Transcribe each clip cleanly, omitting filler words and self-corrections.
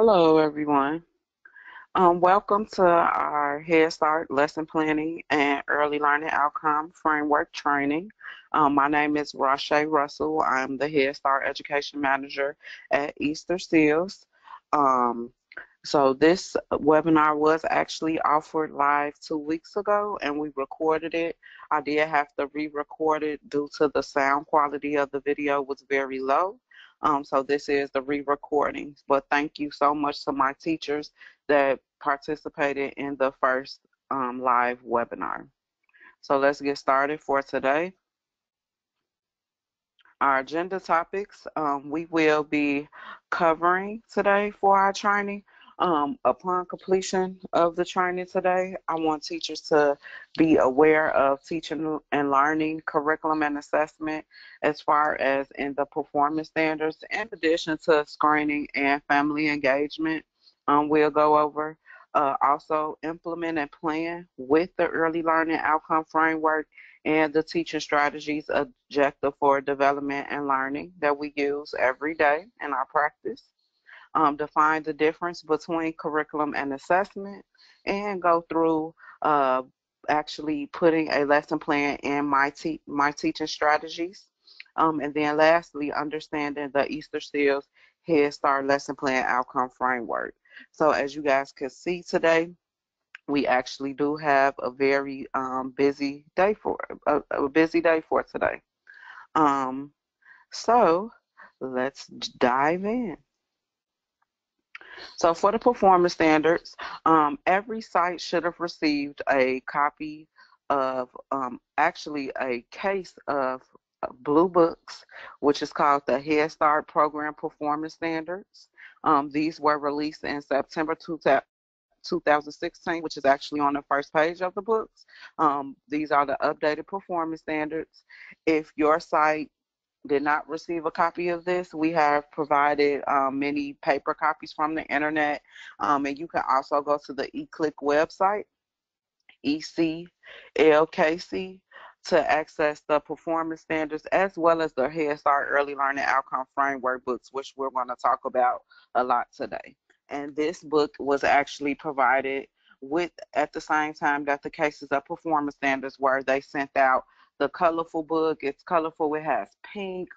Hello, everyone. Welcome to our Head Start lesson planning and early learning outcome framework training. My name is Rashay Russell. I'm the Head Start Education Manager at Easter Seals. Um, so this webinar was actually offered live 2 weeks ago, and we recorded it. I did have to re-record it due to the sound quality of the video was very low. So this is the re-recording. But thank you so much to my teachers that participated in the first live webinar. So let's get started for today. Our agenda topics, we will be covering today for our training. Upon completion of the training today, I want teachers to be aware of teaching and learning curriculum and assessment as far as in the performance standards, in addition to screening and family engagement. We'll go over also implement and plan with the early learning outcome framework and the teaching strategies objective for development and learning that we use every day in our practice. Define the difference between curriculum and assessment, and go through actually putting a lesson plan in my teaching strategies. And then lastly, understanding the Easter Seals Head Start lesson plan outcome framework. So as you guys can see today, we actually do have a very busy day for today. Um, so let's dive in. So for the performance standards, every site should have received a copy of actually a case of blue books, which is called the Head Start Program Performance Standards. These were released in September 2016, which is actually on the first page of the books. These are the updated performance standards. If your site did not receive a copy of this, we have provided many paper copies from the internet, and you can also go to the eClick website, ECLKC, to access the performance standards as well as the Head Start Early Learning Outcome Framework books, which we're going to talk about a lot today. And this book was actually provided with at the same time that the cases of performance standards were. They sent out the colorful book. It's colorful. It has pink,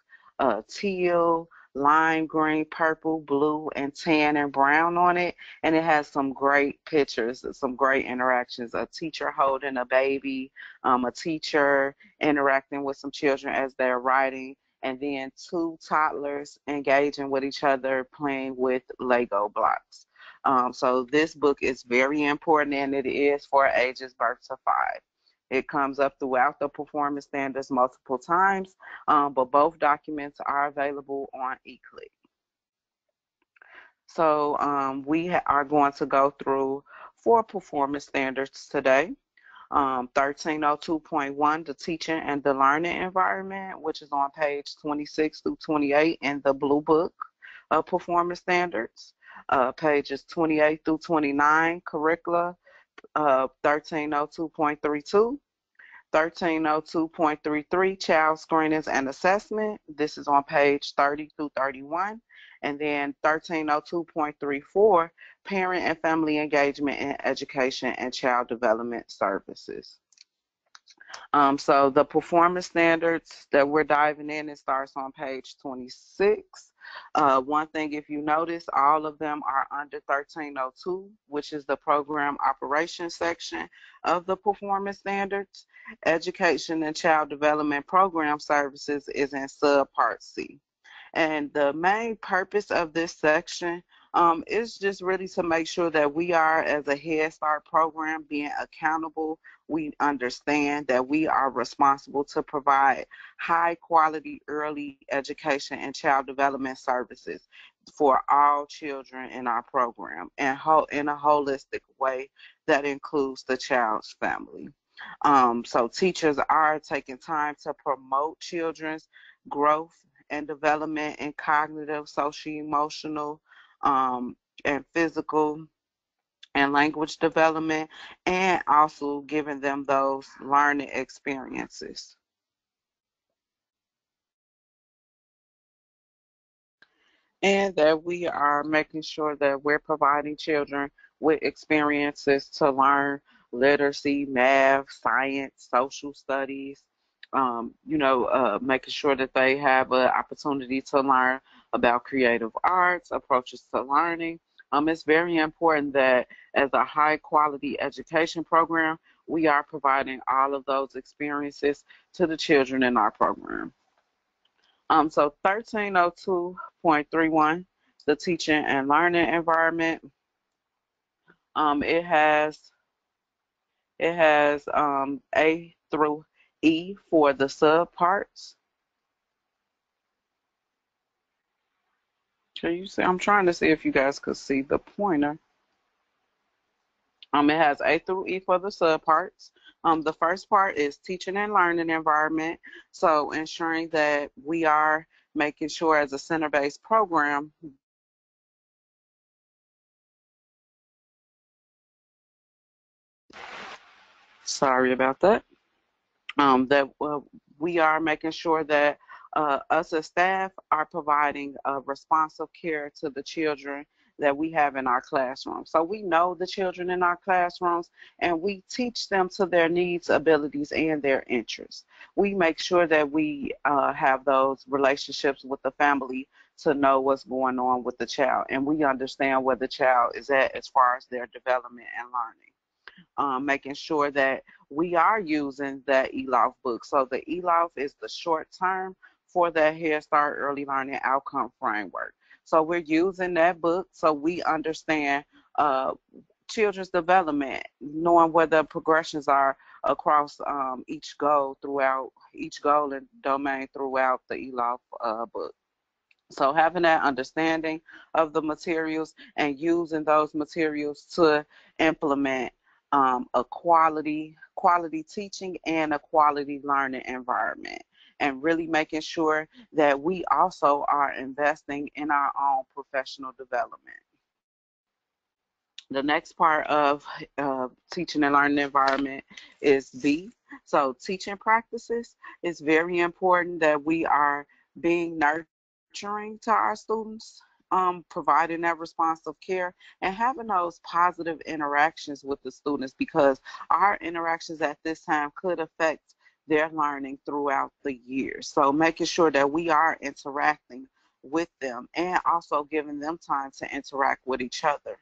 teal, lime green, purple, blue, and tan and brown on it. And it has some great pictures, some great interactions. A teacher holding a baby, a teacher interacting with some children as they're writing, and then two toddlers engaging with each other playing with Lego blocks. So this book is very important, and it is for ages birth to 5. It comes up throughout the performance standards multiple times, but both documents are available on eClick. So we are going to go through 4 performance standards today. 1302.1, the teaching and the learning environment, which is on page 26 through 28 in the blue book of performance standards. Pages 28 through 29, curricula, 1302.32. 1302.33, child screenings and assessment. This is on page 30 through 31. And then 1302.34, parent and family engagement in education and child development services. So the performance standards that we're diving in, it starts on page 26. One thing, if you notice, all of them are under 1302, which is the program operations section of the performance standards. Education and child development program services is in subpart C. And the main purpose of this section is just really to make sure that we are, as a Head Start program, being accountable. We understand that we are responsible to provide high quality early education and child development services for all children in our program, and in a holistic way that includes the child's family. So teachers are taking time to promote children's growth and development in cognitive, social, emotional, and physical and language development, and also giving them those learning experiences. and that we are making sure that we're providing children with experiences to learn literacy, math, science, social studies, making sure that they have an opportunity to learn about creative arts, approaches to learning. It's very important that as a high quality education program, we are providing all of those experiences to the children in our program. So 1302.31, the teaching and learning environment. It has A through E for the subparts. Can you see? I'm trying to see if you guys could see the pointer. It has A through E for the subparts. The first part is teaching and learning environment. So ensuring that we are making sure as a center-based program, sorry about that. That we are making sure that us as staff are providing responsive care to the children that we have in our classrooms. So we know the children in our classrooms and we teach them to their needs, abilities, and their interests. We make sure that we have those relationships with the family to know what's going on with the child, and we understand where the child is at as far as their development and learning. Making sure that we are using that HSELOF book. So the HSELOF is the short term for the Head Start Early Learning Outcome Framework. So we're using that book so we understand children's development, knowing where the progressions are across each goal and domain throughout the HSELOF book. So having that understanding of the materials and using those materials to implement a quality teaching and a quality learning environment, and really making sure that we also are investing in our own professional development. The next part of teaching and learning environment is B. So teaching practices. It's very important that we are being nurturing to our students, providing that responsive care and having those positive interactions with the students, because our interactions at this time could affect their learning throughout the year. So making sure that we are interacting with them and also giving them time to interact with each other.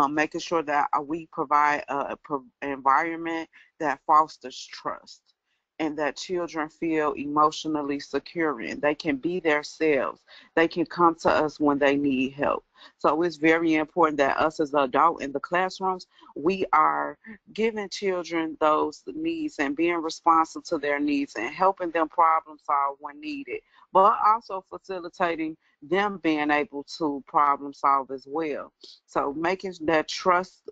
Making sure that we provide an environment that fosters trust and that children feel emotionally secure in. They can be themselves. They can come to us when they need help. So it's very important that us as adults in the classrooms, we are giving children those needs and being responsive to their needs and helping them problem solve when needed, but also facilitating them being able to problem solve as well. So making that trust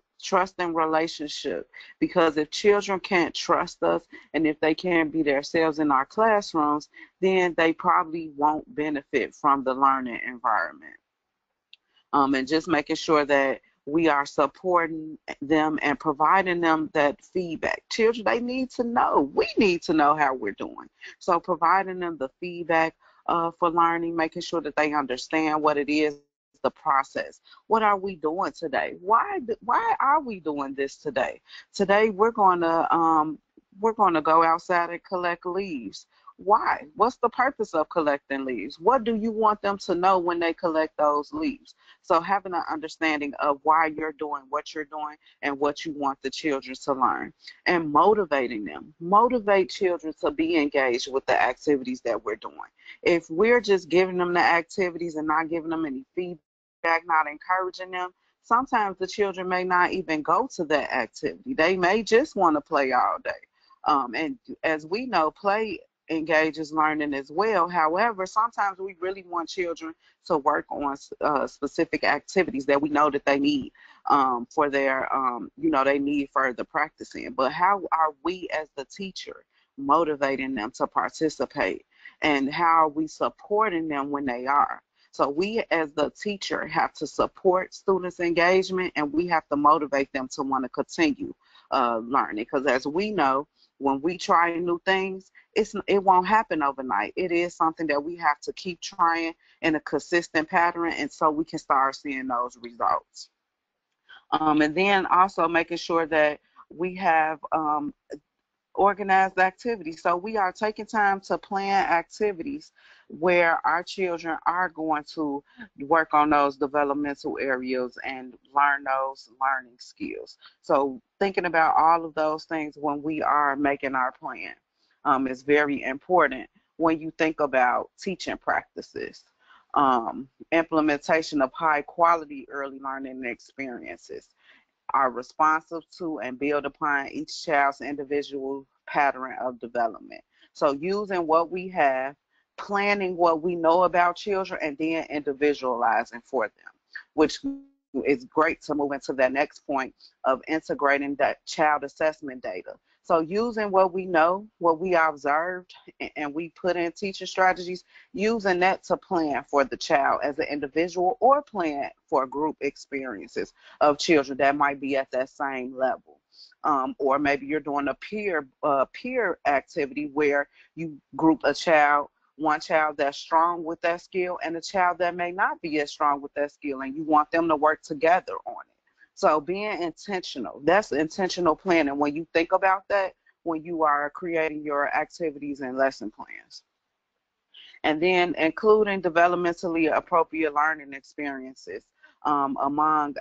and relationship, because if children can't trust us and if they can't be themselves in our classrooms, then they probably won't benefit from the learning environment. And just making sure that we are supporting them and providing them that feedback. Children, they need to know. We need to know how we're doing. So providing them the feedback for learning, making sure that they understand what it is, the process. What are we doing today? Why are we doing this today? Today we're going to go outside and collect leaves. Why? What's the purpose of collecting leaves? What do you want them to know when they collect those leaves? So having an understanding of why you're doing what you're doing and what you want the children to learn, and motivating them. Motivate children to be engaged with the activities that we're doing. If we're just giving them the activities and not giving them any feedback, not encouraging them, sometimes the children may not even go to that activity. They may just want to play all day. And as we know, play engages learning as well. However, sometimes we really want children to work on specific activities that we know that they need for their, they need further practicing. But how are we as the teacher motivating them to participate? And how are we supporting them when they are? So we as the teacher have to support students' engagement, and we have to motivate them to want to continue learning. Because as we know, when we try new things, it won't happen overnight. It is something that we have to keep trying in a consistent pattern, and so we can start seeing those results. And then also making sure that we have organized activities. So we are taking time to plan activities where our children are going to work on those developmental areas and learn those learning skills. So thinking about all of those things when we are making our plan is very important when you think about teaching practices. Implementation of high quality early learning experiences are responsive to and build upon each child's individual pattern of development. So using what we have, planning what we know about children, and then individualizing for them, which is great to move into that next point of integrating that child assessment data. So using what we know, what we observed, and we put in teaching strategies, using that to plan for the child as an individual or plan for group experiences of children that might be at that same level. Or maybe you're doing a peer activity where you group a child, one child that's strong with that skill and a child that may not be as strong with that skill, and you want them to work together on it. So being intentional, that's intentional planning when you think about that, when you are creating your activities and lesson plans. And then including developmentally appropriate learning experiences among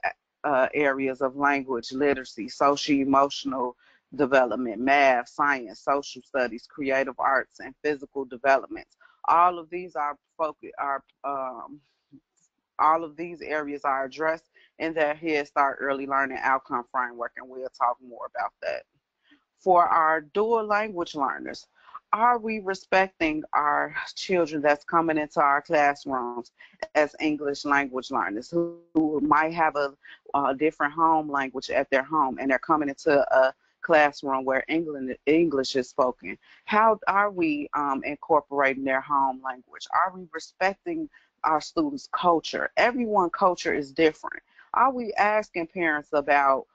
areas of language, literacy, social emotional development, math, science, social studies, creative arts, and physical developments. All of these are focus are all of these areas are addressed in their Head Start Early Learning Outcome Framework, and we'll talk more about that. For our dual language learners, are we respecting our children that's coming into our classrooms as English language learners who might have a different home language at their home, and they're coming into a classroom where English is spoken? How are we incorporating their home language? Are we respecting our students' culture? Everyone's culture is different. Are we asking parents about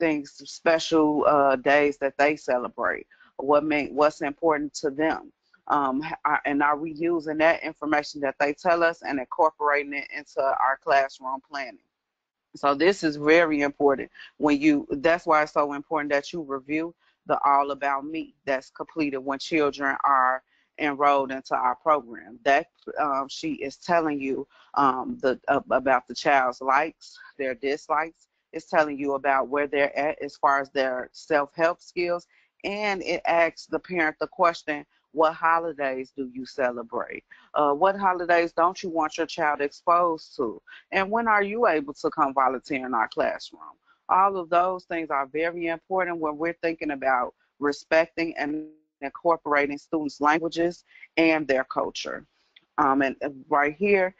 things, special days that they celebrate, what's important to them? And are we using that information that they tell us and incorporating it into our classroom planning? So this is very important that's why it's so important that you review the All About Me that's completed when children are enrolled into our program. That sheet is telling you about the child's likes, their dislikes. It's telling you about where they're at as far as their self-help skills. And it asks the parent the question, what holidays do you celebrate? What holidays don't you want your child exposed to? And when are you able to come volunteer in our classroom? All of those things are very important when we're thinking about respecting and incorporating students' languages and their culture. And right here,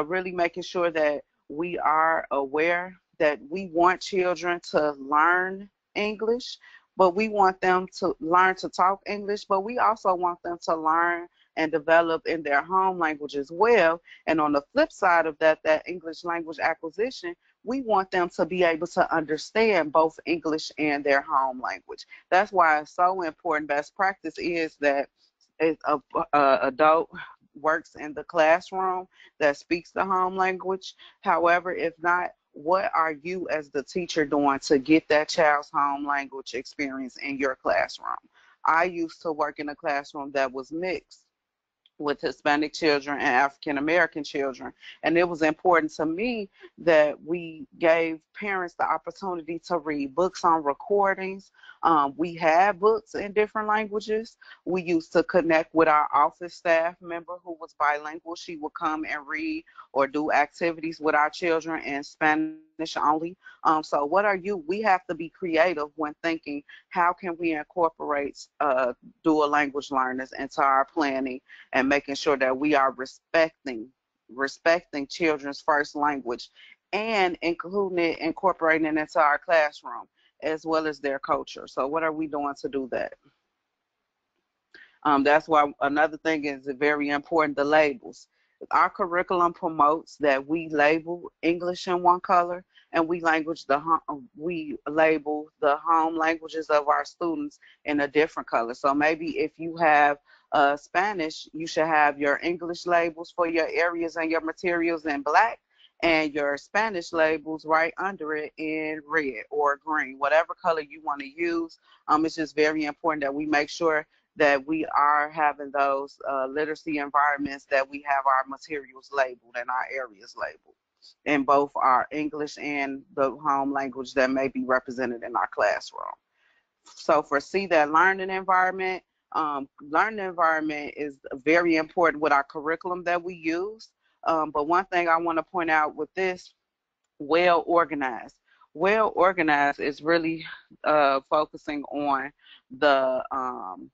really making sure that we are aware that we want children to learn English, but we want them to learn to talk English, but we also want them to learn and develop in their home language as well. And on the flip side of that, that English language acquisition, we want them to be able to understand both English and their home language. That's why it's so important. Best practice is that a adult works in the classroom that speaks the home language. However, if not, what are you as the teacher doing to get that child's home language experience in your classroom? I used to work in a classroom that was mixed with Hispanic children and African American children. And it was important to me that we gave parents the opportunity to read books on recordings. We had books in different languages. We used to connect with our office staff member who was bilingual. She would come and read or do activities with our children in Spanish only. So we have to be creative when thinking, how can we incorporate dual language learners into our planning and making sure that we are respecting children's first language and incorporating it into our classroom as well as their culture. So what are we doing to do that? That's why another thing is very important, the labels. Our curriculum promotes that we label English in one color and we label the home languages of our students in a different color. So maybe if you have Spanish, you should have your English labels for your areas and your materials in black, and your Spanish labels right under it in red or green, whatever color you want to use. It's just very important that we make sure that we are having those literacy environments, that we have our materials labeled and our areas labeled in both our English and the home language that may be represented in our classroom. So for C, that learning environment is very important with our curriculum that we use. But one thing I want to point out with this, well organized. Well organized is really focusing on the um,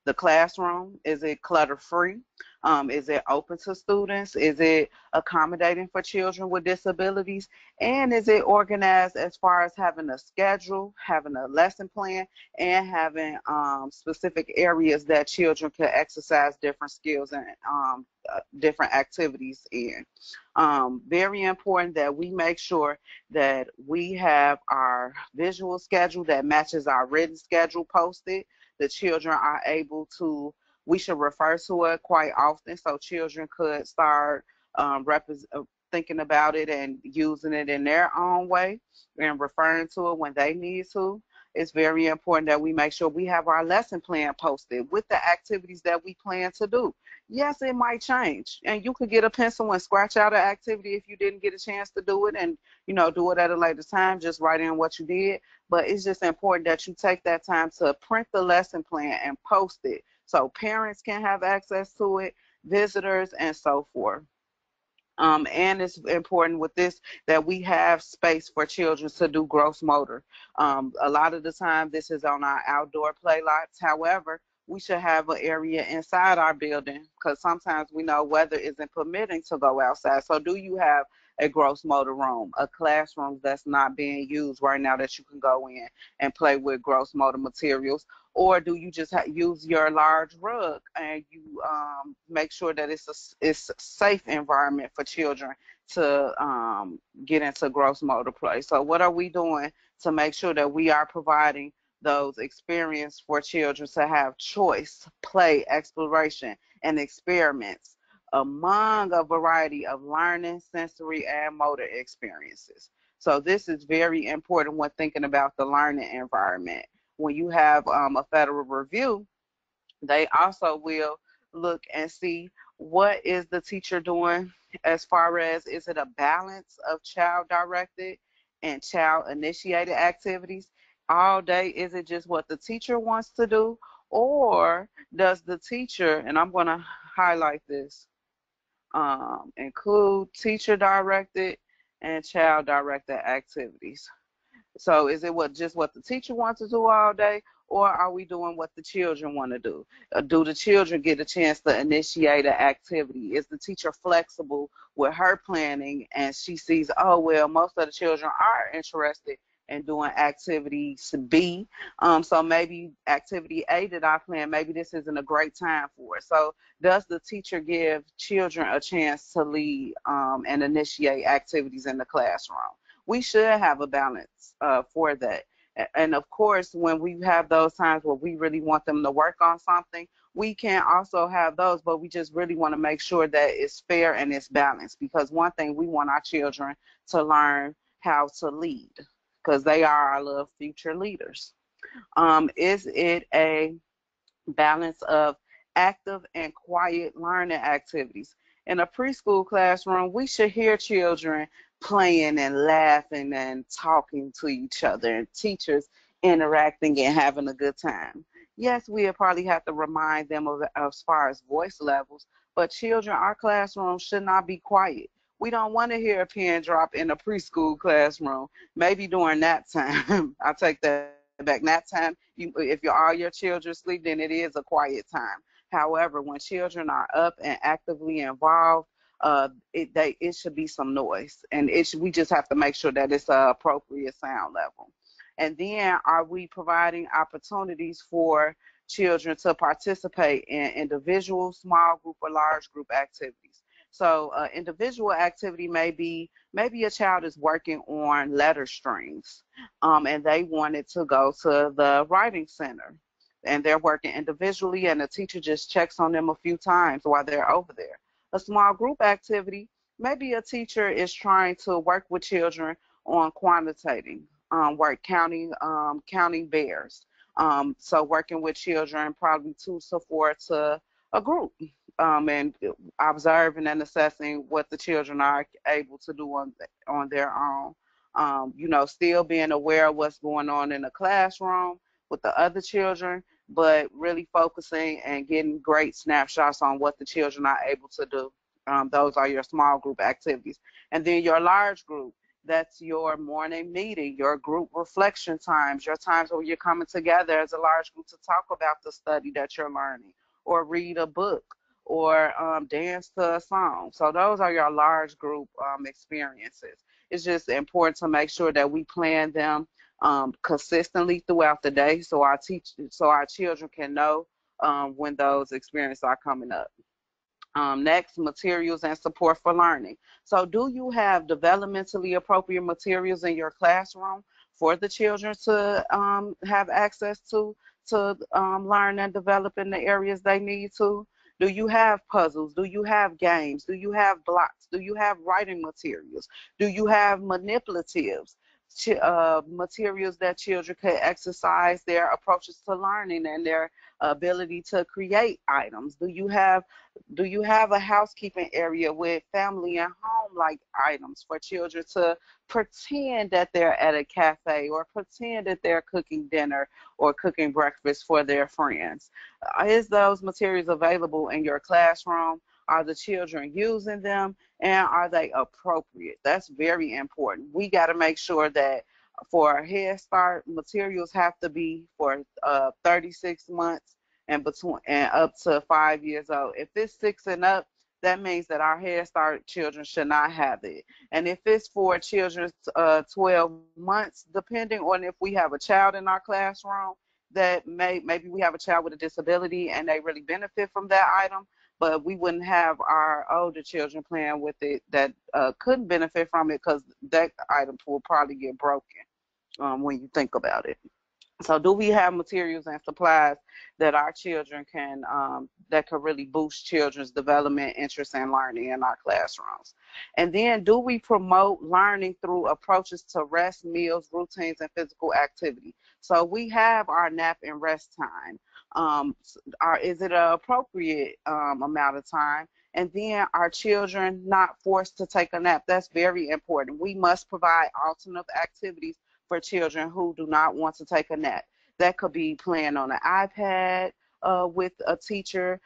the classroom. Is it clutter free? Is it open to students? Is it accommodating for children with disabilities? And is it organized as far as having a schedule, having a lesson plan, and having specific areas that children can exercise different skills and different activities in? Very important that we make sure that we have our visual schedule that matches our written schedule posted. The children are able to, we should refer to it quite often so children could start thinking about it and using it in their own way and referring to it when they need to. It's very important that we make sure we have our lesson plan posted with the activities that we plan to do. Yes, it might change, and you could get a pencil and scratch out an activity if you didn't get a chance to do it, and do it at a later time. Just write in what you did. But it's just important that you take that time to print the lesson plan and post it so parents can have access to it, visitors, and so forth. And it's important with this that we have space for children to do gross motor. A lot of the time, this is on our outdoor play lots. However, we should have an area inside our building because sometimes we know weather isn't permitting to go outside. So do you have a gross motor room, a classroom that's not being used right now that you can go in and play with gross motor materials? Or do you just use your large rug and you make sure that it's a safe environment for children to get into gross motor play? So what are we doing to make sure that we are providing those experiences for children to have choice, play, exploration, and experiments among a variety of learning, sensory, and motor experiences? So this is very important when thinking about the learning environment. When you have a federal review, they also will look and see what is the teacher doing as far as, is it a balance of child directed and child initiated activities all day? Is it just what the teacher wants to do? Or does the teacher, and I'm going to highlight this, include teacher directed and child directed activities? So is it what the teacher wants to do all day, or are we doing what the children want to do? Do the children get a chance to initiate an activity? Is the teacher flexible with her planning and she sees, oh, well, most of the children are interested in doing activities B. So maybe activity A that I plan, maybe this isn't a great time for it. So does the teacher give children a chance to lead and initiate activities in the classroom? We should have a balance for that. And of course, when we have those times where we really want them to work on something, we can also have those, but we just really want to make sure that it's fair and it's balanced, because one thing, we want our children to learn how to lead because they are our little future leaders. Is it a balance of active and quiet learning activities? In a preschool classroom, we should hear children playing and laughing and talking to each other, and teachers interacting and having a good time. Yes, we'll probably have to remind them of as far as voice levels, but children, our classroom should not be quiet. We don't want to hear a pin drop in a preschool classroom. Maybe during nap time. I take that back. Nap time, if all your children sleep, then it is a quiet time. However, when children are up and actively involved, it should be some noise, and we just have to make sure that it's a appropriate sound level. And then, are we providing opportunities for children to participate in individual, small group, or large group activities? So individual activity may be maybe a child is working on letter strings, and they wanted to go to the writing center, and they're working individually, and the teacher just checks on them a few times while they're over there. A small group activity, maybe a teacher is trying to work with children on quantitating, counting bears. So working with children, probably two to four to a group, and observing and assessing what the children are able to do on their own. Still being aware of what's going on in the classroom with the other children, but really focusing and getting great snapshots on what the children are able to do. Those are your small group activities. And then your large group, that's your morning meeting, your group reflection times, your times where you're coming together as a large group to talk about the study that you're learning, or read a book, or dance to a song. So those are your large group experiences. It's just important to make sure that we plan them consistently throughout the day, so our children can know when those experiences are coming up. Next, materials and support for learning. So do you have developmentally appropriate materials in your classroom for the children to have access to learn and develop in the areas they need to? Do you have puzzles? Do you have games? Do you have blocks? Do you have writing materials? Do you have manipulatives? Materials that children can exercise their approaches to learning and their ability to create items? Do you have a housekeeping area with family and home like items for children to pretend that they're at a cafe, or pretend that they're cooking dinner or cooking breakfast for their friends? Is those materials available in your classroom? Are the children using them, and are they appropriate? That's very important. We got to make sure that for Head Start, materials have to be for 36 months and up to 5 years old. If it's 6 and up, that means that our Head Start children should not have it. And if it's for children 12 months, depending on if we have a child in our classroom that maybe we have a child with a disability and they really benefit from that item, but we wouldn't have our older children playing with it that couldn't benefit from it, because that item will probably get broken when you think about it. So do we have materials and supplies that our children that could really boost children's development, interest, and learning in our classrooms? And then, do we promote learning through approaches to rest, meals, routines, and physical activity? So we have our nap and rest time. Is it an appropriate amount of time? And then, are children not forced to take a nap? That's very important. We must provide alternative activities for children who do not want to take a nap. That could be playing on an iPad with a teacher.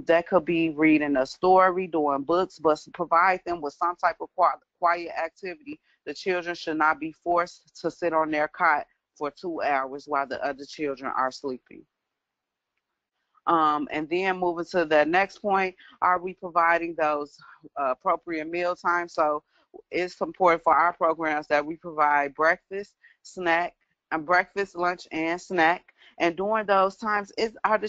That could be reading a story, doing books, but provide them with some type of quiet activity. The children should not be forced to sit on their cot for 2 hours while the other children are sleeping. And then moving to the next point, are we providing those appropriate meal times? So it's important for our programs that we provide breakfast, lunch, and snack. And during those times, are the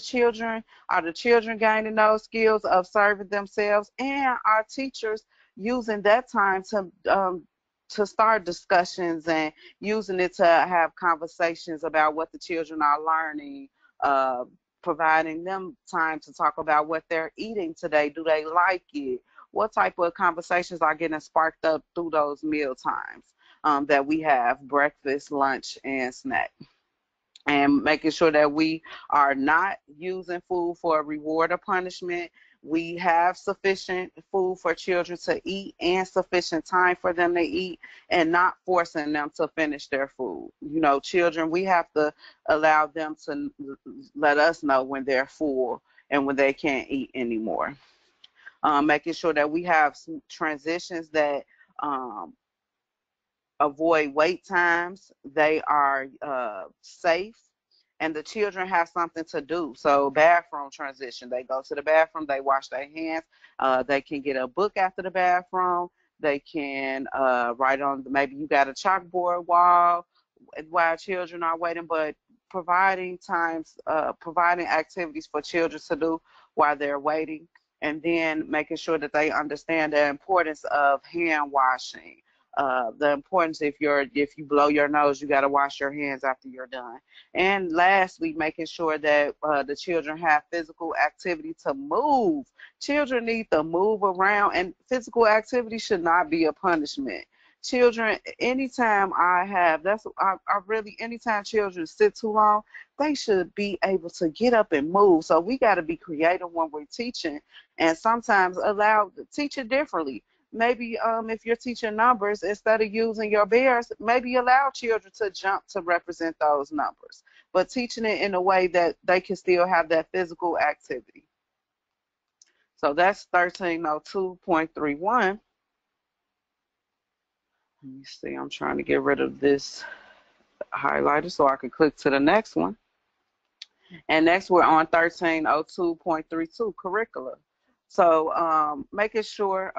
children gaining those skills of serving themselves, and our teachers using that time to start discussions and using it to have conversations about what the children are learning, uh, providing them time to talk about what they're eating today. Do they like it? What type of conversations are getting sparked up through those meal times that we have, breakfast, lunch, and snack? And making sure that we are not using food for reward or punishment. We have sufficient food for children to eat and sufficient time for them to eat, and not forcing them to finish their food. Children, we have to allow them to let us know when they're full and when they can't eat anymore. Making sure that we have some transitions that um, avoid wait times. They are safe, and the children have something to do. So bathroom transition, they go to the bathroom, they wash their hands, they can get a book after the bathroom, they can write on, maybe you got a chalkboard wall while children are waiting, but providing activities for children to do while they're waiting. And then making sure that they understand the importance of hand washing. The importance if you blow your nose, you got to wash your hands after you're done. And lastly, making sure that the children have physical activity to move. Children need to move around, and physical activity should not be a punishment. Children, anytime I really, anytime children sit too long, they should be able to get up and move. So we got to be creative when we're teaching, and sometimes teach it differently. Maybe if you're teaching numbers, instead of using your bears, maybe allow children to jump to represent those numbers, but teaching it in a way that they can still have that physical activity. So that's 1302.31. Let me see, I'm trying to get rid of this highlighter so I can click to the next one. And next we're on 1302.32, curricula. So making sure,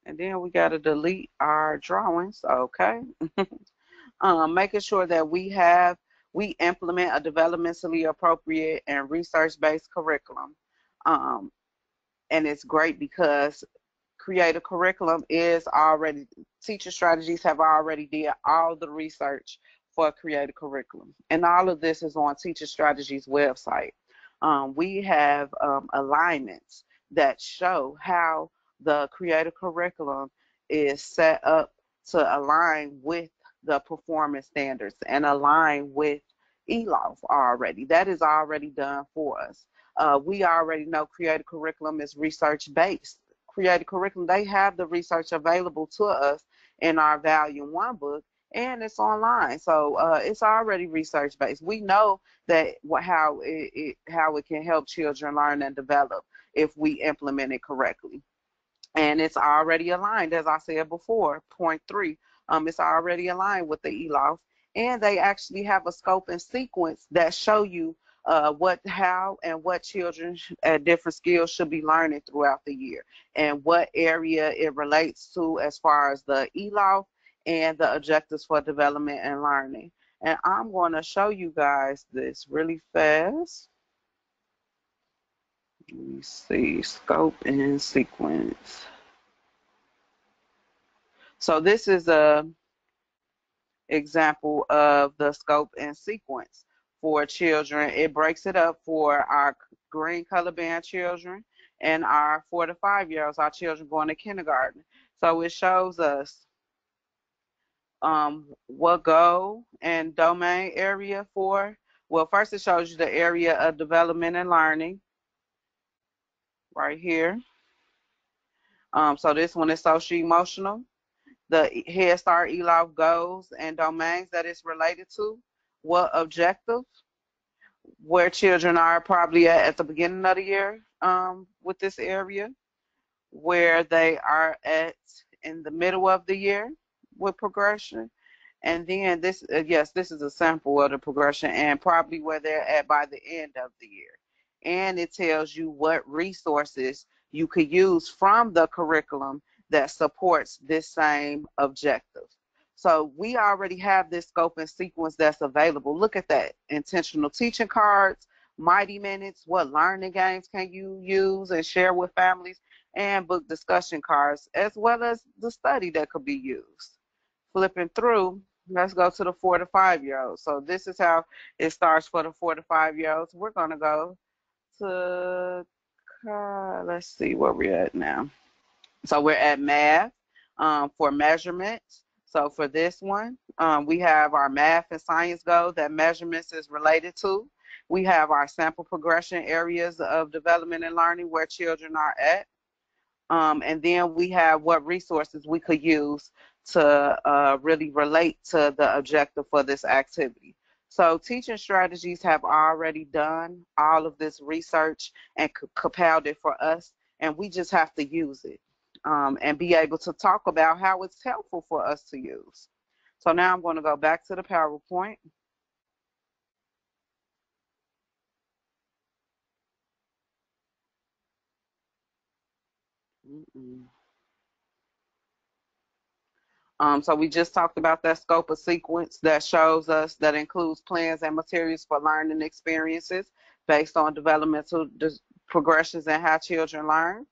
and then we got to delete our drawings, okay. Making sure that we implement a developmentally appropriate and research-based curriculum. And it's great because creative curriculum is already, teacher strategies have already did all the research for creative curriculum. And all of this is on Teacher Strategies website. We have alignments that show how the creative curriculum is set up to align with the performance standards and align with HSELOF already. That is already done for us. We already know creative curriculum is research-based. Creative curriculum, they have the research available to us in our Volume 1 book, and it's online. So it's already research-based. We know that how it can help children learn and develop if we implement it correctly. And it's already aligned, as I said before, point 3. It's already aligned with the HSELOF, and they actually have a scope and sequence that show you how and what children at different skills should be learning throughout the year, and what area it relates to as far as the HSELOF and the objectives for development and learning. And I'm going to show you guys this really fast. Let me see, scope and sequence. So this is a example of the scope and sequence for children. It breaks it up for our green color band children and our 4 to 5-year-olds, our children going to kindergarten. So it shows us what goal and domain area for. Well, first it shows you the area of development and learning right here. So this one is social emotional. The Head Start HSELOF goals and domains that it's related to, what objectives, where children are probably at the beginning of the year with this area, where they are at in the middle of the year with progression, and then this, yes, this is a sample of the progression, and probably where they're at by the end of the year. And it tells you what resources you could use from the curriculum that supports this same objective. So we already have this scope and sequence that's available. Look at that. Intentional teaching cards, Mighty Minutes, what learning games can you use and share with families, and book discussion cards, as well as the study that could be used. Flipping through, let's go to the 4 to 5-year-olds. So this is how it starts for the 4 to 5-year-olds. We're going to go to, let's see where we're at now. So we're at math for measurements. So for this one, we have our math and science goal that measurements is related to. We have our sample progression areas of development and learning where children are at. And then we have what resources we could use to really relate to the objective for this activity. So teaching strategies have already done all of this research and compiled it for us, and we just have to use it and be able to talk about how it's helpful for us to use. So now I'm going to go back to the PowerPoint. So we just talked about that scope of sequence that shows us, that includes plans and materials for learning experiences based on developmental progressions in how children learn.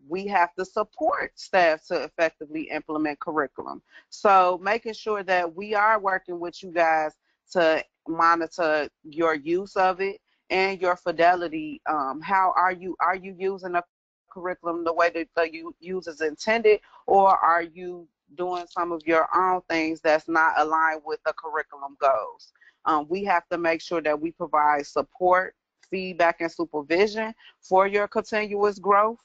We have to support staff to effectively implement curriculum. So making sure that we are working with you guys to monitor your use of it and your fidelity. How are you using a curriculum the way that the users intended, or are you doing some of your own things that's not aligned with the curriculum goals? We have to make sure that we provide support, feedback, and supervision for your continuous growth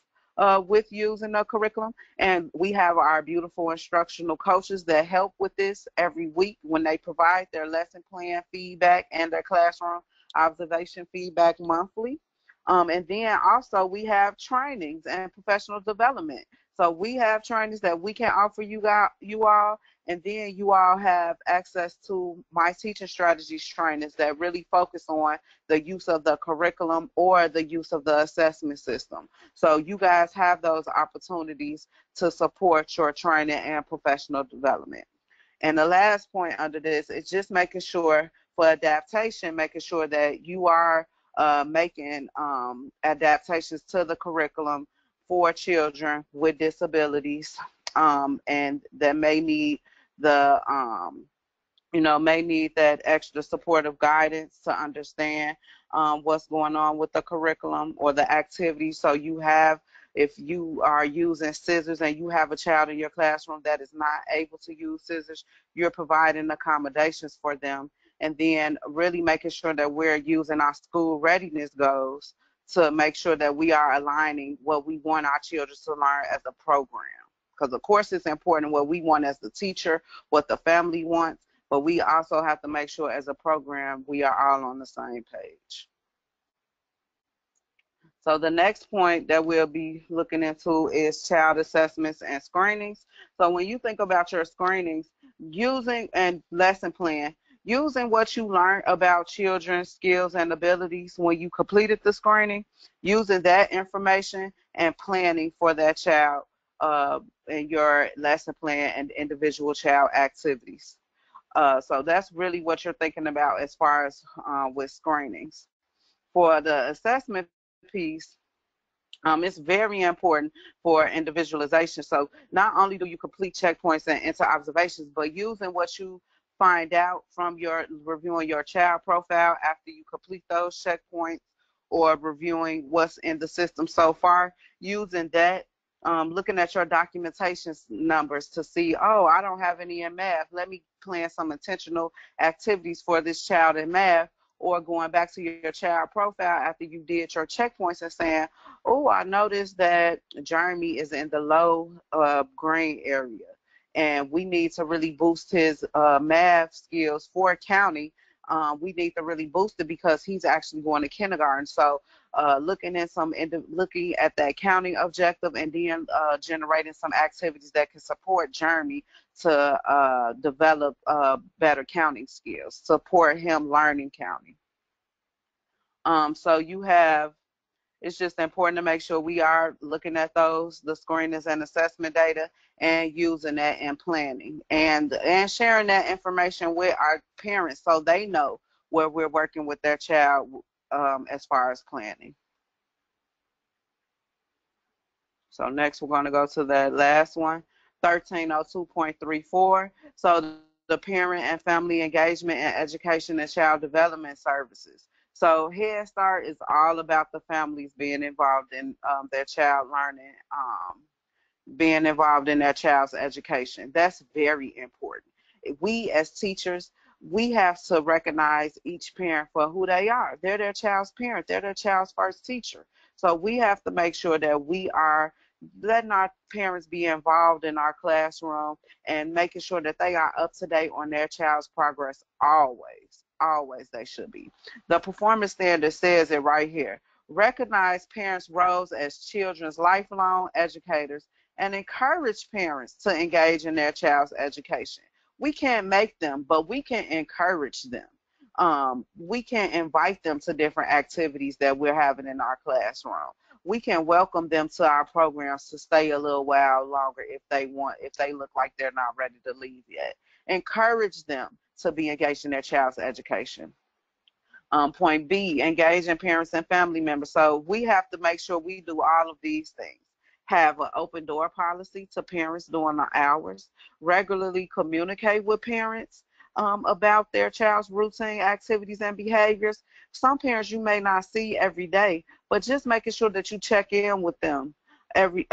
with using the curriculum. And we have our beautiful instructional coaches that help with this every week when they provide their lesson plan feedback and their classroom observation feedback monthly. And then also we have trainings and professional development. So we have trainings that we can offer you all, and then you all have access to my teaching strategies trainings that really focus on the use of the curriculum or the use of the assessment system. So you guys have those opportunities to support your training and professional development. And the last point under this is just making sure for adaptation, making sure that you are making adaptations to the curriculum for children with disabilities, and that may need the may need that extra supportive guidance to understand what's going on with the curriculum or the activities. So you have, if you are using scissors and you have a child in your classroom that is not able to use scissors, you're providing accommodations for them. And then really making sure that we're using our school readiness goals to make sure that we are aligning what we want our children to learn as a program. Because of course it's important what we want as the teacher, what the family wants, but we also have to make sure as a program we are all on the same page. So the next point that we'll be looking into is child assessments and screenings. So when you think about your screenings, using and lesson plan, using what you learned about children's skills and abilities when you completed the screening, using that information and planning for that child in your lesson plan and individual child activities. So that's really what you're thinking about as far as with screenings. For the assessment piece, it's very important for individualization. So not only do you complete checkpoints and enter observations, but using what you find out from your reviewing your child profile after you complete those checkpoints or reviewing what's in the system so far, using that, looking at your documentation numbers to see, oh, I don't have any in math. Let me plan some intentional activities for this child in math, or going back to your child profile after you did your checkpoints and saying, oh, I noticed that Jeremy is in the low green area, and we need to really boost his math skills for county. We need to really boost it because he's actually going to kindergarten. So looking at that county objective, and then generating some activities that can support Jeremy to develop better counting skills, support him learning counting. So it's just important to make sure we are looking at the screenings and assessment data and using that in planning and sharing that information with our parents so they know where we're working with their child as far as planning. So next we're going to go to the last one, 1302.34. So the parent and family engagement in education and child development services. So Head Start is all about the families being involved in their child learning, being involved in their child's education. That's very important. We as teachers, we have to recognize each parent for who they are. They're their child's parent. They're their child's first teacher. So we have to make sure that we are letting our parents be involved in our classroom and making sure that they are up to date on their child's progress always. Always they should be. The performance standard says it right here. Recognize parents' roles as children's lifelong educators and encourage parents to engage in their child's education. We can't make them, but we can encourage them. We can invite them to different activities that we're having in our classroom. We can welcome them to our programs to stay a little while longer if they look like they're not ready to leave yet. Encourage them to be engaged in their child's education. Point B, engaging parents and family members. So we have to make sure we do all of these things. Have an open door policy to parents during the hours. Regularly communicate with parents about their child's routine activities and behaviors. Some parents you may not see every day, but just making sure that you check in with them every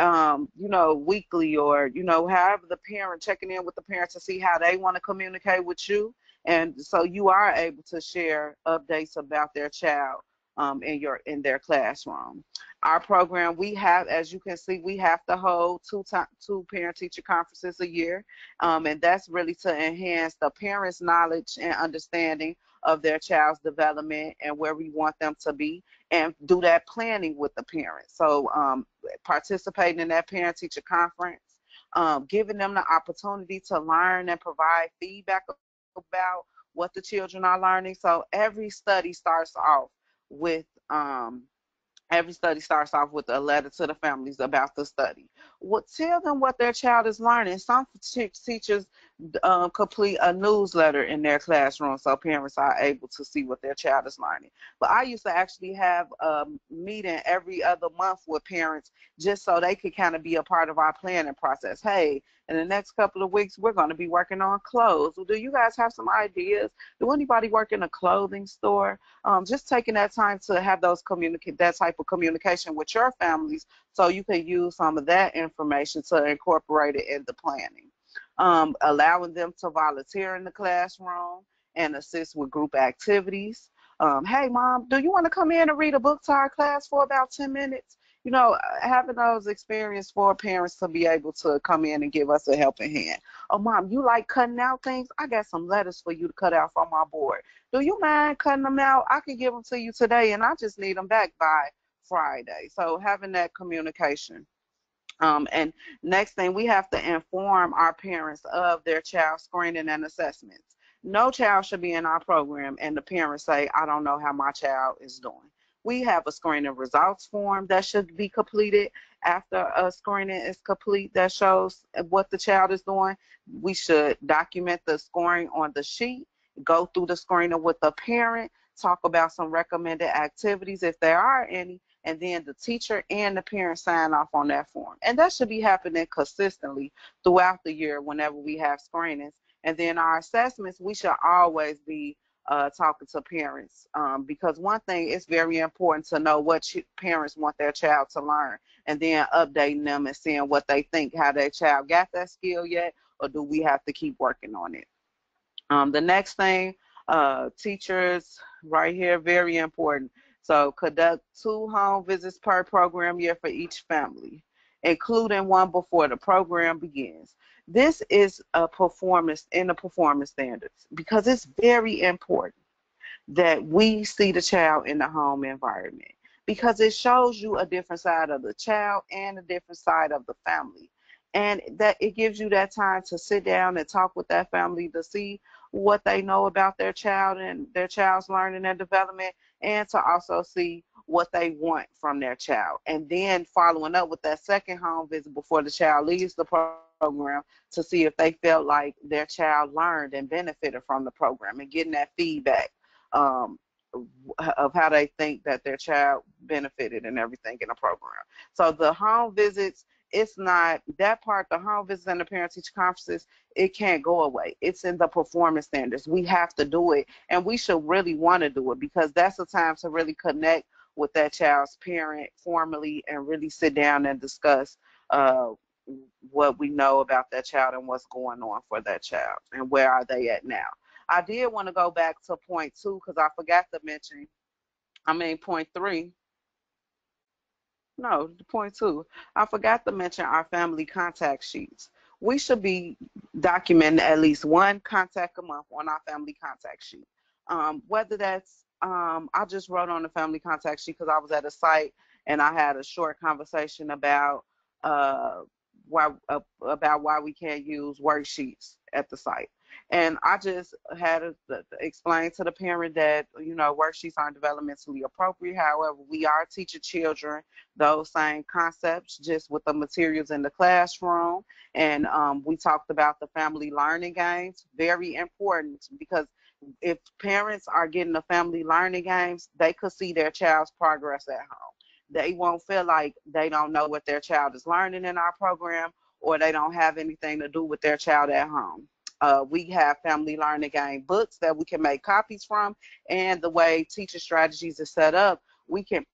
weekly, or however the parent, checking in with the parents to see how they want to communicate with you, and so you are able to share updates about their child in their classroom. Our program, we have, as you can see, we have to hold two parent teacher conferences a year, and that's really to enhance the parents' knowledge and understanding of their child's development and where we want them to be, and do that planning with the parents. So participating in that parent teacher conference, giving them the opportunity to learn and provide feedback about what the children are learning. So with every study starts off with a letter to the families about the study. Tell them what their child is learning. Some teachers complete a newsletter in their classroom so parents are able to see what their child is learning. But I used to actually have a meeting every other month with parents just so they could kind of be a part of our planning process. Hey, in the next couple of weeks, we're going to be working on clothes. Well, do you guys have some ideas? Do anybody work in a clothing store? Just taking that time to have that type of communication with your families so you can use some of that information to incorporate it in the planning. Allowing them to volunteer in the classroom and assist with group activities. Hey, Mom, do you want to come in and read a book to our class for about 10 minutes? Having those experiences for parents to be able to come in and give us a helping hand. Oh, Mom, you like cutting out things? I got some letters for you to cut out from my board. Do you mind cutting them out? I can give them to you today, and I just need them back by Friday. So having that communication. And next thing, we have to inform our parents of their child screening and assessments. No child should be in our program and the parents say, I don't know how my child is doing. We have a screening results form that should be completed after a screening is complete that shows what the child is doing. We should document the scoring on the sheet, go through the screening with the parent, talk about some recommended activities if there are any, and then the teacher and the parent sign off on that form. And that should be happening consistently throughout the year whenever we have screenings. And then our assessments, we should always be talking to parents because one thing, it's very important to know what parents want their child to learn, and then updating them and seeing what they think, how their child got that skill yet, or do we have to keep working on it. The next thing, teachers right here, very important. So conduct 2 home visits per program year for each family, including one before the program begins. This is a performance in the performance standards because it's very important that we see the child in the home environment because it shows you a different side of the child and a different side of the family. And that it gives you that time to sit down and talk with that family to see what they know about their child and their child's learning and development, and to also see what they want from their child. And then following up with that second home visit before the child leaves the program to see if they felt like their child learned and benefited from the program, and getting that feedback of how they think that their child benefited and everything in the program. So the home visits, it's not that part, the home visits and the parent-teacher conferences, it can't go away. It's in the performance standards. We have to do it, and we should really want to do it because that's the time to really connect with that child's parent formally and really sit down and discuss what we know about that child and what's going on for that child and where are they at now. I did want to go back to point 2 because I forgot to mention, point 3. No, point 2. I forgot to mention our family contact sheets. We should be documenting at least 1 contact a month on our family contact sheet. Whether that's, I just wrote on the family contact sheet because I was at a site and I had a short conversation about why we can't use worksheets at the site. And I just had to explain to the parent that, worksheets aren't developmentally appropriate. However, we are teaching children those same concepts just with the materials in the classroom. And we talked about the family learning games, very important because if parents are getting the family learning games, they could see their child's progress at home. They won't feel like they don't know what their child is learning in our program, or they don't have anything to do with their child at home. We have family learning game books that we can make copies from, and the way teacher strategies is set up, we can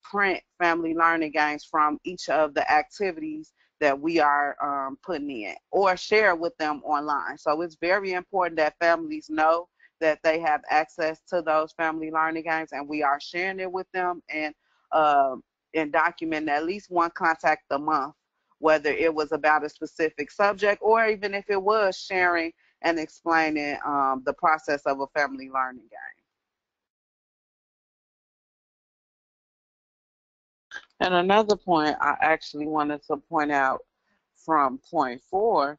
print family learning games from each of the activities that we are putting in, or share with them online. So it's very important that families know that they have access to those family learning games, and we are sharing it with them, uh, and documenting at least one contact a month, whether it was about a specific subject, or even if it was sharing and explaining the process of a family learning game. And another point I actually wanted to point out from point four,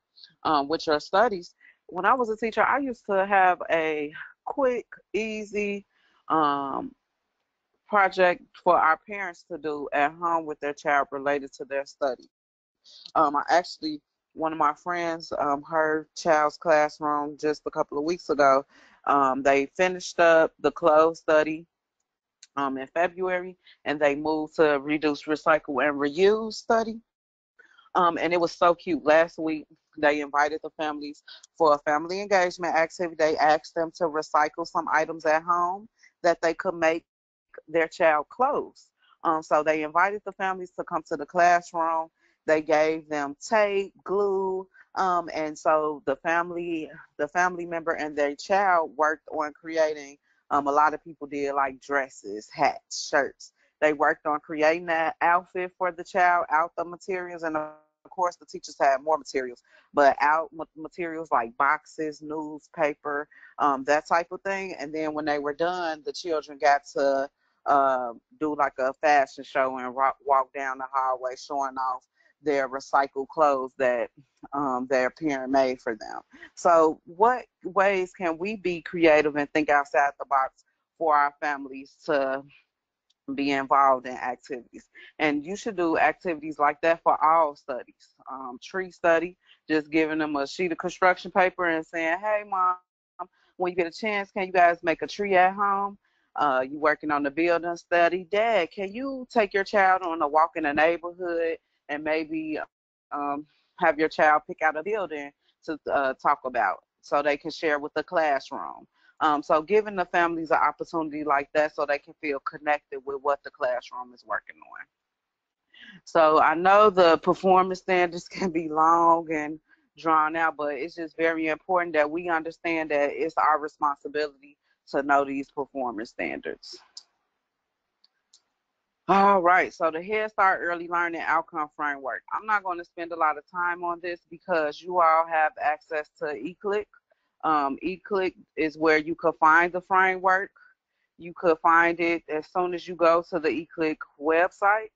which are studies. When I was a teacher, I used to have a quick, easy project for our parents to do at home with their child related to their study. I actually, one of my friends, her child's classroom just a couple of weeks ago, they finished up the closed study in February, and they moved to reduce, recycle, and reuse study. And it was so cute. Last week, they invited the families for a family engagement activity. They asked them to recycle some items at home that they could make their child clothes. So they invited the families to come to the classroom. They gave them tape, glue, and so the family member and their child worked on creating. A lot of people did like dresses, hats, shirts. They worked on creating that outfit for the child out the materials, and of course the teachers had more materials, but out materials like boxes, newspaper, that type of thing. And then when they were done, the children got to do like a fashion show and walk down the hallway showing off their recycled clothes that their parent made for them. So what ways can we be creative and think outside the box for our families to be involved in activities? And you should do activities like that for all studies. Tree study, just giving them a sheet of construction paper and saying, hey, mom, when you get a chance, can you guys make a tree at home? You working on the building study. Dad, can you take your child on a walk in the neighborhood and maybe have your child pick out a building to talk about so they can share with the classroom? So giving the families an opportunity like that so they can feel connected with what the classroom is working on. So I know the performance standards can be long and drawn out, but it's just very important that we understand that it's our responsibility to know these performance standards. All right, so the Head Start Early Learning Outcome Framework. I'm not going to spend a lot of time on this because you all have access to eClick. eClick is where you could find the framework. You could find it as soon as you go to the eClick website,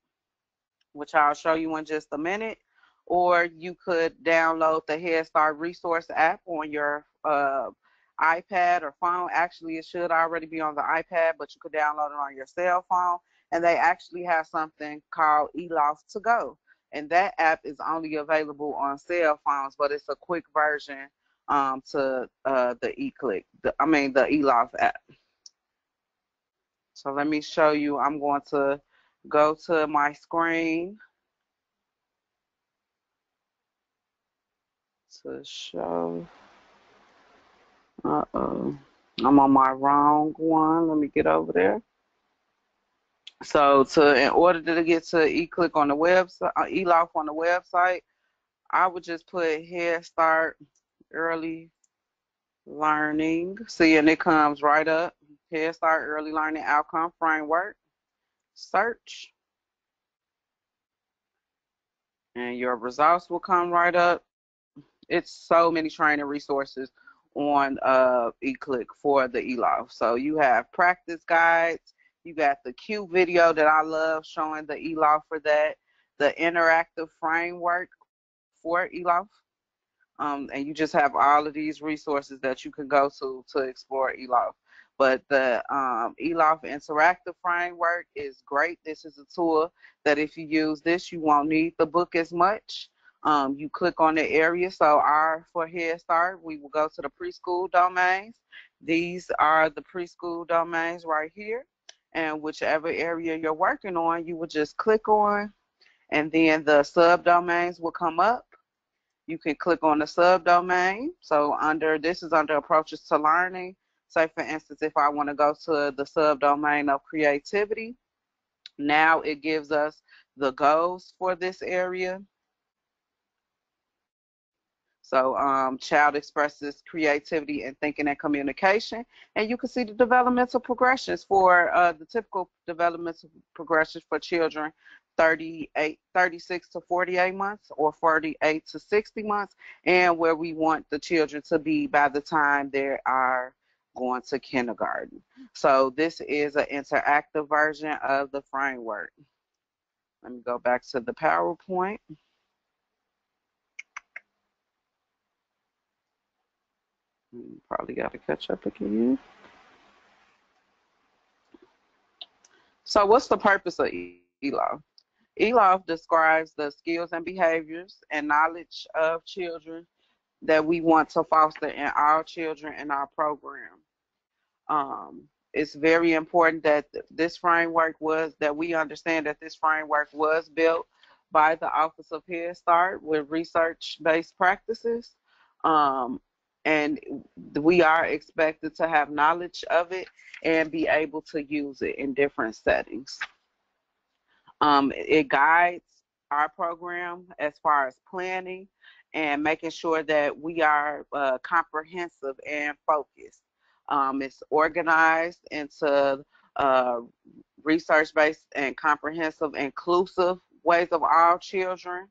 which I'll show you in just a minute, or you could download the Head Start Resource app on your iPad or phone. Actually, it should already be on the iPad, but you could download it on your cell phone. And they actually have something called HSELOF to go. And that app is only available on cell phones, but it's a quick version to the eClick, the HSELOF app. So let me show you. I'm going to go to my screen to show. Uh-oh. I'm on my wrong one. Let me get over there. So in order to get to eClick on the website, HSELOF on the website, I would just put Head Start Early Learning. See, and it comes right up. Head Start Early Learning Outcome Framework. Search. And your results will come right up. It's so many training resources on eClick for the HSELOF. So you have practice guides. You got the cute video that I love showing the HSELOF for that. The interactive framework for HSELOF. And you just have all of these resources that you can go to explore HSELOF. But the HSELOF interactive framework is great. This is a tool that if you use this, you won't need the book as much. You click on the area. So for Head Start, we will go to the preschool domains. These are the preschool domains right here. And whichever area you're working on, you would just click on, and then the subdomains will come up. You can click on the subdomain. So this is under approaches to learning. Say for instance, if I want to go to the subdomain of creativity, now it gives us the goals for this area. So child expresses creativity in thinking and communication. And you can see the developmental progressions for the typical developmental progressions for children 36 to 48 months or 48 to 60 months, and where we want the children to be by the time they are going to kindergarten. So this is an interactive version of the framework. Let me go back to the PowerPoint. Probably got to catch up again. So what's the purpose of ELOF? ELOF describes the skills and behaviors and knowledge of children that we want to foster in our children in our program. It's very important that we understand that this framework was built by the Office of Head Start with research-based practices. And we are expected to have knowledge of it and be able to use it in different settings. It guides our program as far as planning and making sure that we are comprehensive and focused. It's organized into research-based and comprehensive, inclusive ways of all children,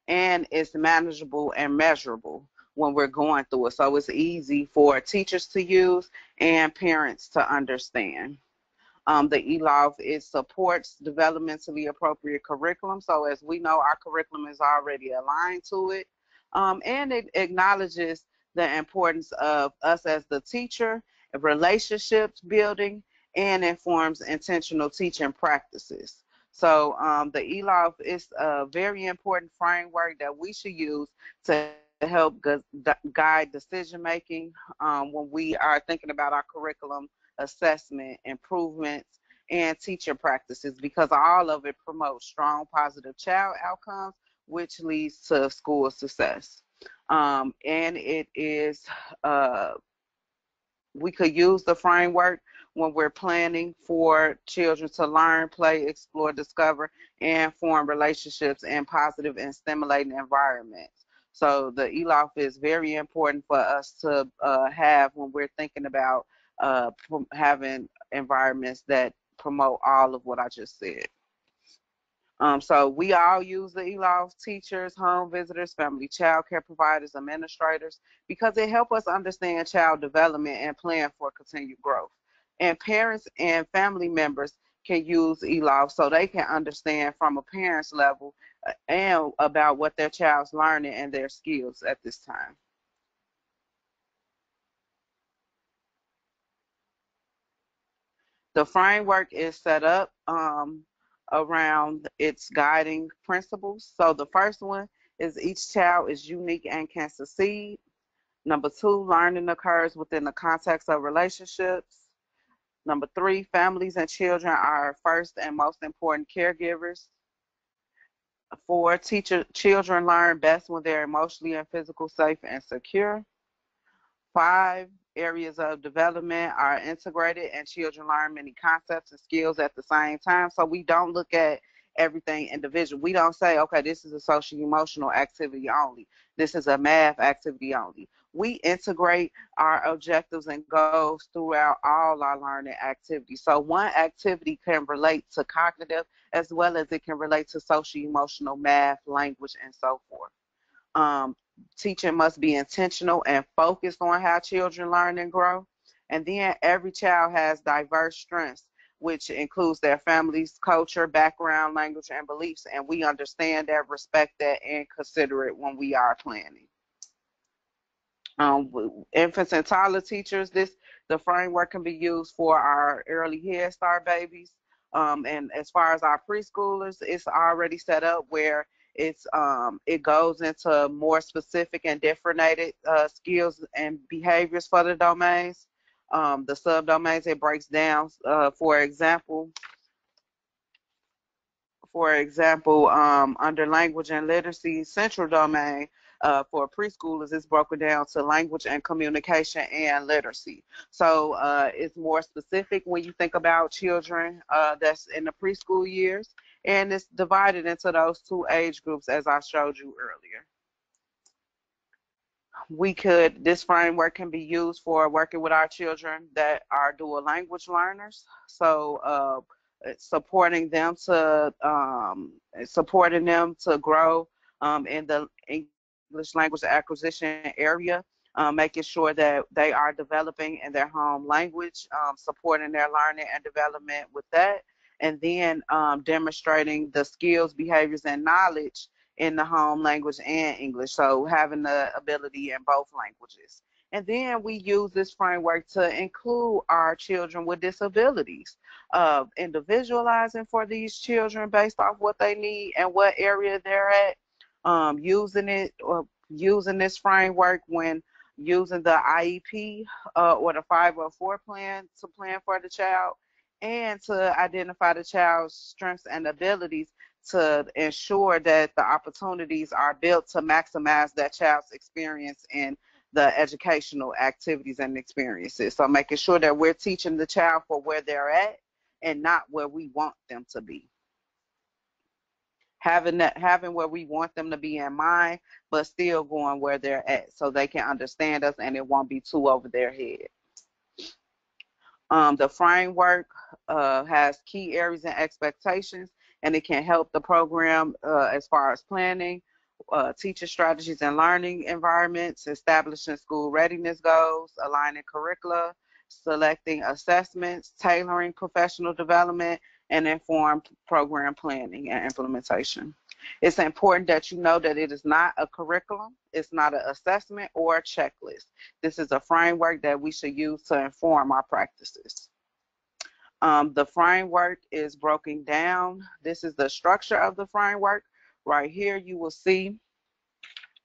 and it's manageable and measurable when we're going through it. So it's easy for teachers to use and parents to understand. The ELOF, it supports developmentally appropriate curriculum. So as we know, our curriculum is already aligned to it. And it acknowledges the importance of us as the teacher, relationships building, and informs intentional teaching practices. So the ELOF is a very important framework that we should use to help guide decision making when we are thinking about our curriculum assessment, improvements, and teacher practices, because all of it promotes strong, positive child outcomes, which leads to school success. And it is, we could use the framework when we're planning for children to learn, play, explore, discover, and form relationships in positive and stimulating environments. So the ELOF is very important for us to have when we're thinking about having environments that promote all of what I just said. So we all use the ELOF, teachers, home visitors, family child care providers, administrators, because it helps us understand child development and plan for continued growth. And parents and family members can use ELOF so they can understand from a parent's level and about what their child's learning and their skills at this time. The framework is set up around its guiding principles. So the first one is each child is unique and can succeed. Number two, learning occurs within the context of relationships. Number three, families and children are first and most important caregivers. Four, children learn best when they're emotionally and physically safe and secure. Five, areas of development are integrated and children learn many concepts and skills at the same time. So we don't look at everything individual. We don't say, okay, this is a social emotional activity only. This is a math activity only. We integrate our objectives and goals throughout all our learning activities. So one activity can relate to cognitive as well as it can relate to social emotional, math, language, and so forth. Teaching must be intentional and focused on how children learn and grow. And then every child has diverse strengths, which includes their family's culture, background, language, and beliefs. And we understand that, respect that, and consider it when we are planning. Infants and toddler teachers, the framework can be used for our early Head Start babies. And as far as our preschoolers, it's already set up where it goes into more specific and differentiated skills and behaviors for the domains. The subdomains, it breaks down, under language and literacy, central domain for preschoolers is broken down to language and communication and literacy. So it's more specific when you think about children that's in the preschool years, and it's divided into those two age groups as I showed you earlier. This framework can be used for working with our children that are dual language learners. So supporting them to grow in the English language acquisition area, making sure that they are developing in their home language, supporting their learning and development with that, and then demonstrating the skills, behaviors, and knowledge in the home language and English. So having the ability in both languages. And then we use this framework to include our children with disabilities, individualizing for these children based off what they need and what area they're at, using this framework when using the IEP or the 504 plan to plan for the child, and to identify the child's strengths and abilities to ensure that the opportunities are built to maximize that child's experience in the educational activities and experiences. So making sure that we're teaching the child for where they're at and not where we want them to be. Having where we want them to be in mind, but still going where they're at so they can understand us and it won't be too over their head. The framework has key areas and expectations, and it can help the program as far as planning, teaching strategies and learning environments, establishing school readiness goals, aligning curricula, selecting assessments, tailoring professional development, and informed program planning and implementation. It's important that you know that it is not a curriculum, it's not an assessment or a checklist. This is a framework that we should use to inform our practices. The framework is broken down. This is the structure of the framework. Right here, you will see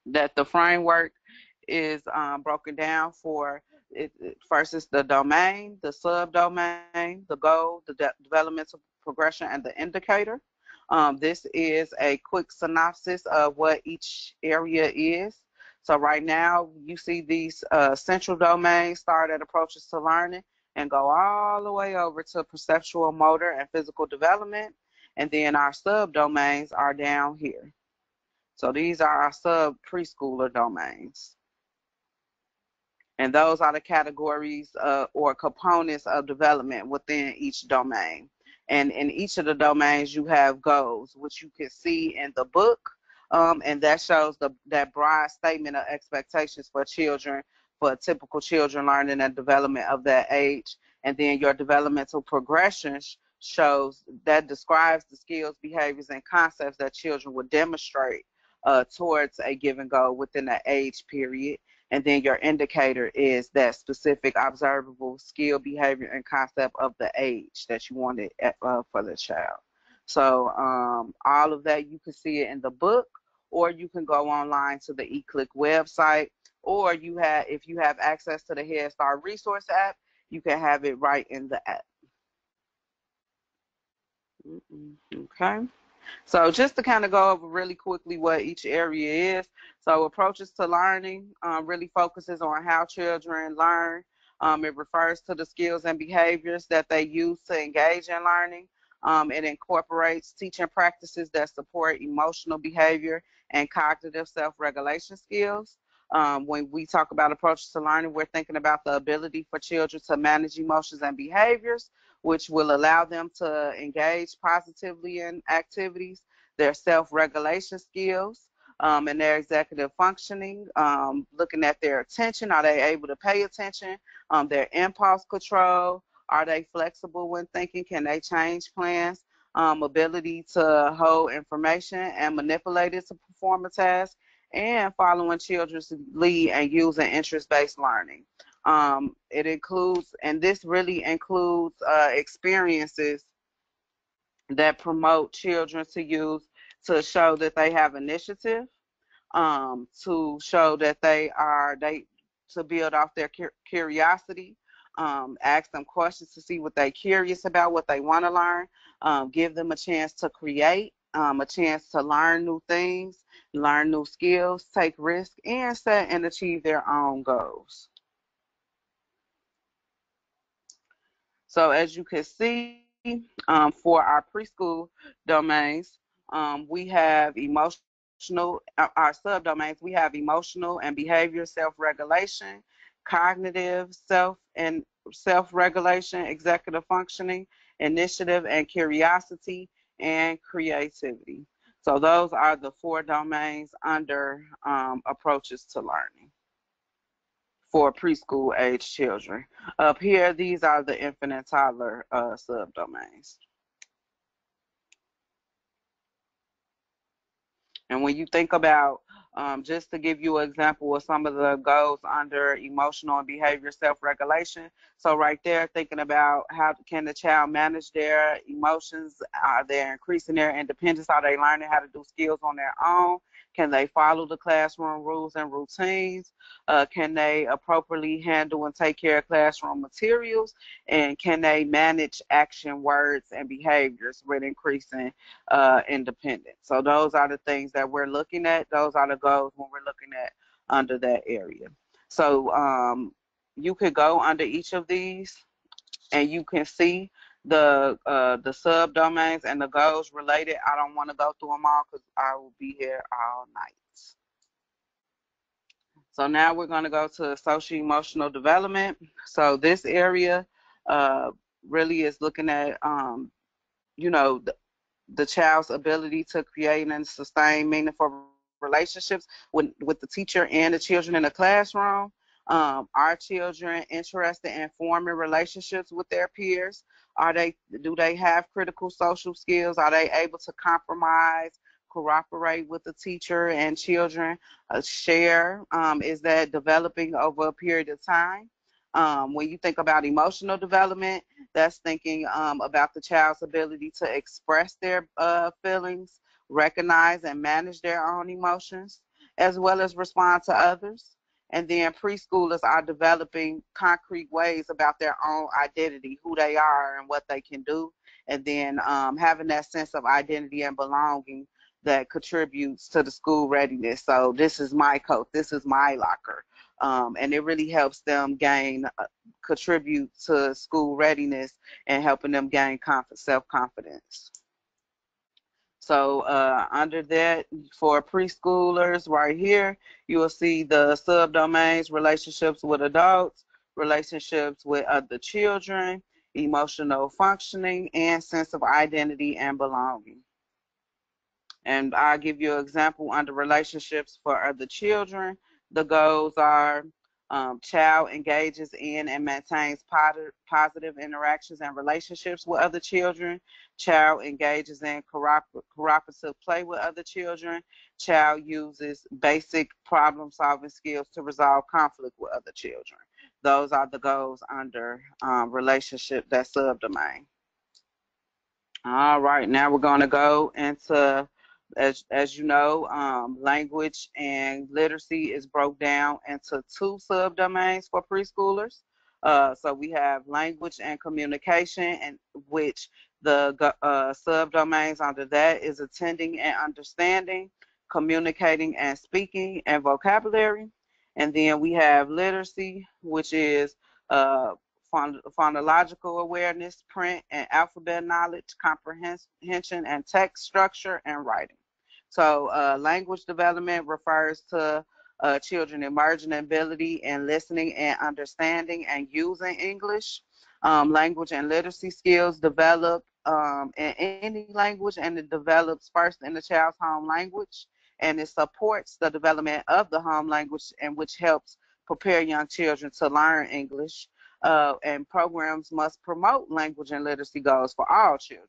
that the framework is broken down for first is the domain, the subdomain, the goal, the developmental progression, and the indicator. This is a quick synopsis of what each area is. So right now, you see these central domains start at approaches to learning and go all the way over to perceptual, motor, and physical development. And then our subdomains are down here. So these are our sub-preschooler domains. And those are the categories or components of development within each domain. And in each of the domains, you have goals, which you can see in the book. And that shows that broad statement of expectations for children, for typical children learning and development of that age. And then your developmental progression describes the skills, behaviors, and concepts that children would demonstrate towards a given goal within that age period. And then your indicator is that specific observable skill, behavior, and concept of the age that you wanted for the child. So all of that, you can see it in the book, or you can go online to the eClick website, or if you have access to the Head Start resource app, you can have it right in the app. Okay. So just to kind of go over really quickly what each area is. So approaches to learning really focuses on how children learn. It refers to the skills and behaviors that they use to engage in learning. It incorporates teaching practices that support emotional behavior and cognitive self-regulation skills. When we talk about approaches to learning, we're thinking about the ability for children to manage emotions and behaviors, which will allow them to engage positively in activities, their self-regulation skills, and their executive functioning, looking at their attention. Are they able to pay attention? Their impulse control. Are they flexible when thinking? Can they change plans? Ability to hold information and manipulate it to perform a task, and following children's lead and using interest-based learning. It includes, and this really includes experiences that promote children to use to show that they have initiative, to show that to build off their curiosity, Ask them questions to see what they're curious about, what they want to learn. Give them a chance to create, a chance to learn new things, learn new skills, take risks, and set and achieve their own goals. So as you can see, for our preschool domains, we have our subdomains, we have emotional and behavior self-regulation, cognitive self-regulation, executive functioning, initiative and curiosity, and creativity. So those are the 4 domains under approaches to learning for preschool age children. Up here, these are the infant and toddler subdomains. And when you think about, just to give you an example of some of the goals under emotional and behavior self-regulation. So right there, thinking about how can the child manage their emotions? Are they increasing their independence? Are they learning how to do skills on their own? Can they follow the classroom rules and routines? Can they appropriately handle and take care of classroom materials? And can they manage action, words, and behaviors with increasing independence? So those are the things that we're looking at. Those are the goals when we're looking at under that area. So you could go under each of these and you can see the subdomains and the goals related. I don't want to go through them all because I will be here all night. So now we're going to go to social emotional development. So this area really is looking at, you know, the child's ability to create and sustain meaningful relationships with the teacher and the children in the classroom. Are children interested in forming relationships with their peers? Do they have critical social skills? Are they able to compromise, cooperate with the teacher and children? Share? Is that developing over a period of time? When you think about emotional development, that's thinking about the child's ability to express their feelings, recognize and manage their own emotions, as well as respond to others. And then preschoolers are developing concrete ways about their own identity, who they are and what they can do. And then having that sense of identity and belonging that contributes to the school readiness. So this is my coat, this is my locker. And it really helps them contribute to school readiness and helping them gain self-confidence. So under that, for preschoolers right here, you will see the subdomains: relationships with adults, relationships with other children, emotional functioning, and sense of identity and belonging. And I'll give you an example under relationships for other children. The goals are child engages in and maintains positive interactions and relationships with other children. Child engages in cooperative play with other children. Child uses basic problem solving skills to resolve conflict with other children. Those are the goals under relationship, that subdomain. All right, now we're going to go into, as you know, language and literacy is broke down into 2 subdomains for preschoolers. So we have language and communication, and which the subdomains under that is attending and understanding, communicating and speaking, and vocabulary. And then we have literacy, which is phonological awareness, print and alphabet knowledge, comprehension and text structure, and writing. So language development refers to children emerging ability in listening and understanding and using English. Language and literacy skills develop in any language, and it develops first in the child's home language, and it supports the development of the home language, and which helps prepare young children to learn English. And programs must promote language and literacy goals for all children,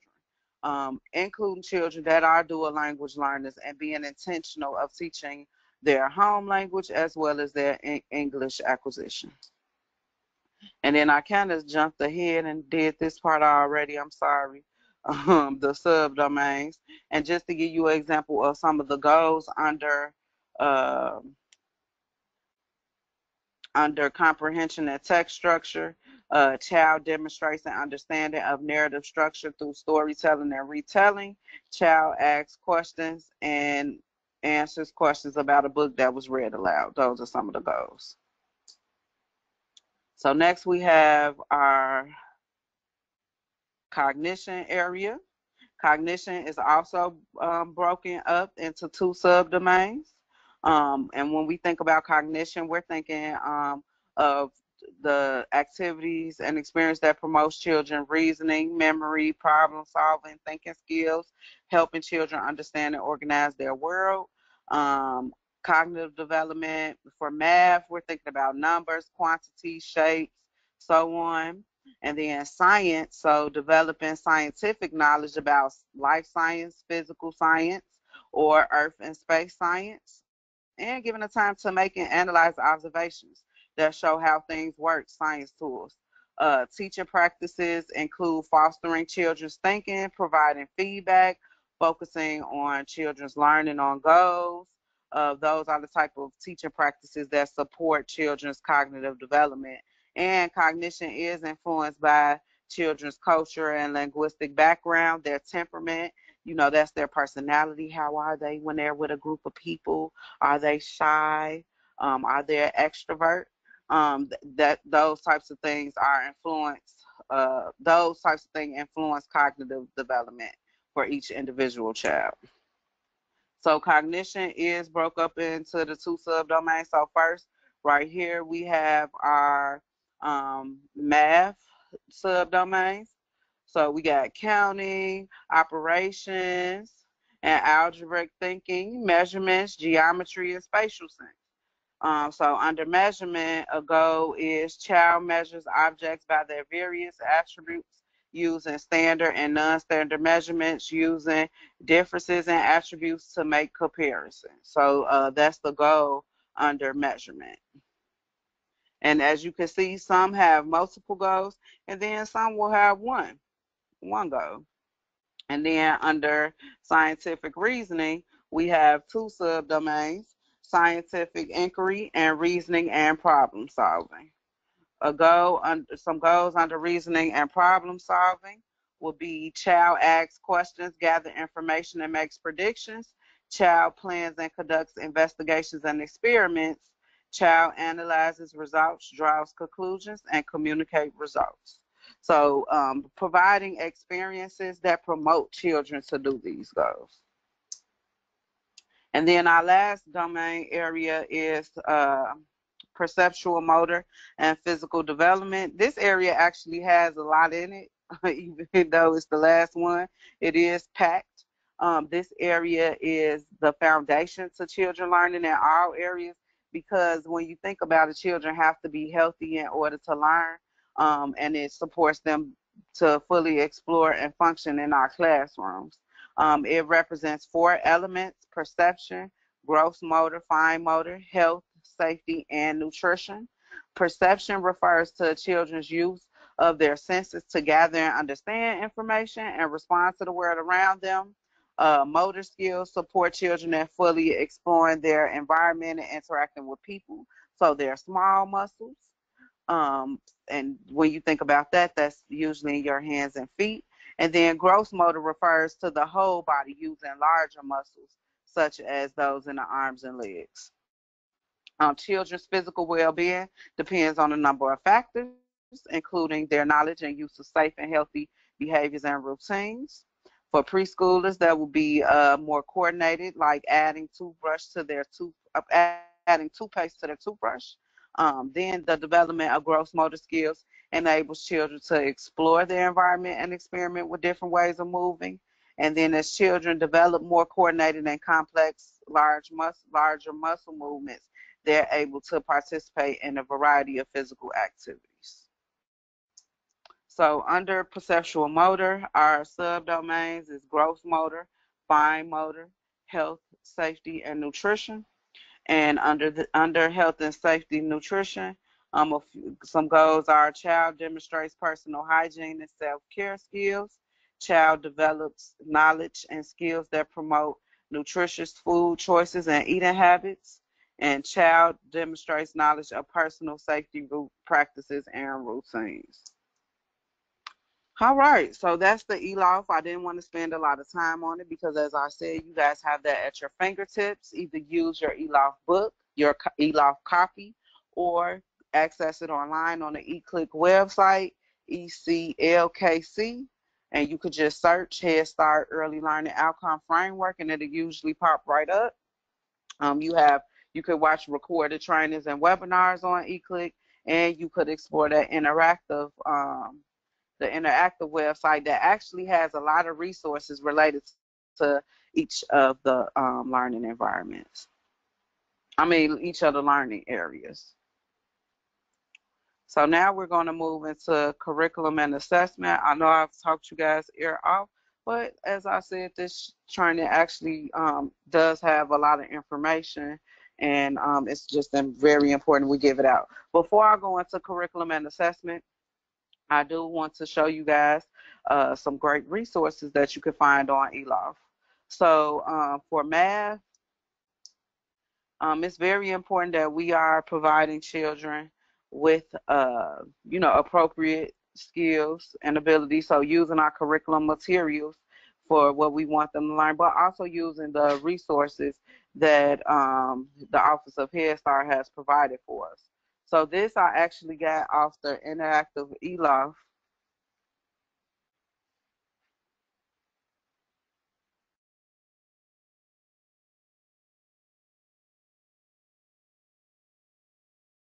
including children that are dual language learners, and being intentional of teaching their home language as well as their English acquisition. And then I kind of jumped ahead and did this part already. I'm sorry. The subdomains. And just to give you an example of some of the goals under Under comprehension and text structure, child demonstrates an understanding of narrative structure through storytelling and retelling. Child asks questions and answers questions about a book that was read aloud. Those are some of the goals. So next we have our cognition area. Cognition is also broken up into two subdomains. And when we think about cognition, we're thinking of the activities and experience that promotes children reasoning, memory, problem solving, thinking skills, helping children understand and organize their world. Um, Cognitive development for math, we're thinking about numbers, quantities, shapes, so on. And then science, so developing scientific knowledge about life science, physical science, or earth and space science, and giving the time to make and analyze observations that show how things work, science tools. Teaching practices include fostering children's thinking, providing feedback, focusing on children's learning on goals. Those are the type of teaching practices that support children's cognitive development. And cognition is influenced by children's culture and linguistic background, their temperament. You know, that's their personality. How are they when they're with a group of people? Are they shy? Are they an extrovert? That those types of things are influence. Those types of things influence cognitive development for each individual child. So cognition is broke up into the two subdomains. So first, right here we have our math subdomains. So we got counting, operations, and algebraic thinking, measurements, geometry, and spatial sense. So under measurement, a goal is child measures objects by their various attributes using standard and non-standard measurements, using differences in attributes to make comparisons. So that's the goal under measurement. And as you can see, some have multiple goals, and then some will have one goal. And then under scientific reasoning, we have two subdomains, scientific inquiry and reasoning and problem solving. Some goals under reasoning and problem solving will be child asks questions, gather information, and makes predictions. Child plans and conducts investigations and experiments. Child analyzes results, draws conclusions, and communicate results. So providing experiences that promote children to do these goals. And then our last domain area is perceptual motor and physical development. This area actually has a lot in it, even though it's the last one. It is packed. This area is the foundation to children learning in all areas, because when you think about it, children have to be healthy in order to learn, and it supports them to fully explore and function in our classrooms. It represents four elements: perception, gross motor, fine motor, health, safety, and nutrition. Perception refers to children's use of their senses to gather and understand information and respond to the world around them. Motor skills support children in fully exploring their environment and interacting with people. So they're small muscles. Um, and when you think about that, that's usually in your hands and feet. And then gross motor refers to the whole body using larger muscles, such as those in the arms and legs. Children's physical well-being depends on a number of factors, including their knowledge and use of safe and healthy behaviors and routines. For preschoolers, that will be more coordinated, like adding adding toothpaste to their toothbrush. Then the development of gross motor skills enables children to explore their environment and experiment with different ways of moving. And then as children develop more coordinated and complex, larger muscle movements, they're able to participate in a variety of physical activities. So under perceptual motor, our subdomains is gross motor, fine motor, health, safety, and nutrition. And under health and safety nutrition, some goals are: child demonstrates personal hygiene and self-care skills. Child develops knowledge and skills that promote nutritious food choices and eating habits. And child demonstrates knowledge of personal safety practices and routines. All right, so that's the ELOF. I didn't want to spend a lot of time on it because, as I said, you guys have that at your fingertips. Either use your ELOF book, your ELOF copy, or access it online on the eClick website, ECLKC, and you could just search Head Start Early Learning Outcome Framework, and it'll usually pop right up. You could watch recorded trainings and webinars on eClick, and you could explore that the interactive website that actually has a lot of resources related to each of the learning environments. Each of the learning areas. So now we're going to move into curriculum and assessment. I know I've talked you guys ear off, but as I said, this training actually does have a lot of information, and it's just very important we give it out. Before I go into curriculum and assessment, I do want to show you guys some great resources that you can find on ELOF. So for math, it's very important that we are providing children with, appropriate skills and abilities. So using our curriculum materials for what we want them to learn, but also using the resources that the Office of Head Start has provided for us. So this I actually got off the interactive ELOF.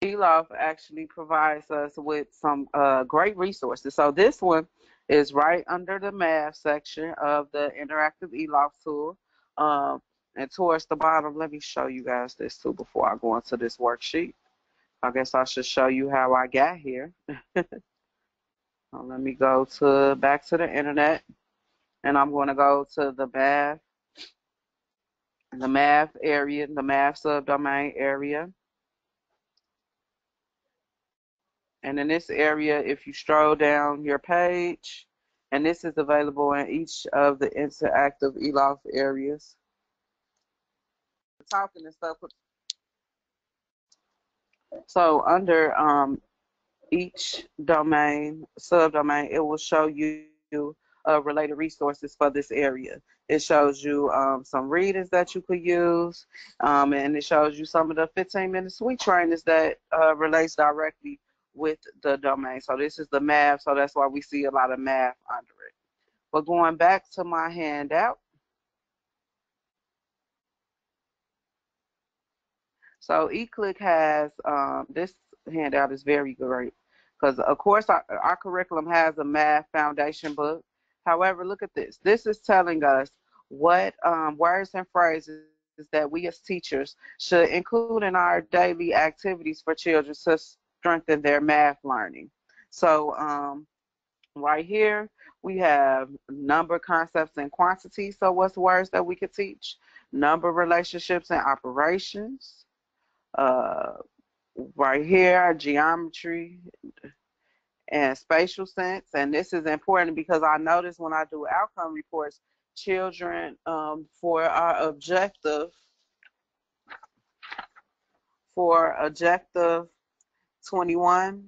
ELOF actually provides us with some great resources. So this one is right under the math section of the interactive ELOF tool. And towards the bottom, let me show you guys this too before I go into this worksheet. I guess I should show you how I got here. Let me go back to the internet, and I'm going to go to the math area, the math subdomain area. And in this area, if you scroll down your page, and this is available in each of the interactive ELOF areas. Talking and stuff. So under each subdomain, it will show you related resources for this area. It shows you some readings that you could use, and it shows you some of the 15-minute sweet trainings that relates directly with the domain. So this is the math, so that's why we see a lot of math under it. But going back to my handout, so eClick has, this handout is very great because, of course, our curriculum has a math foundation book. However, look at this. This is telling us what words and phrases that we as teachers should include in our daily activities for children to strengthen their math learning. So right here, we have number, concepts, and quantity. So what's words that we could teach? Number, relationships, and operations. Uh, right here, geometry and spatial sense. And this is important because I notice when I do outcome reports, children for objective 21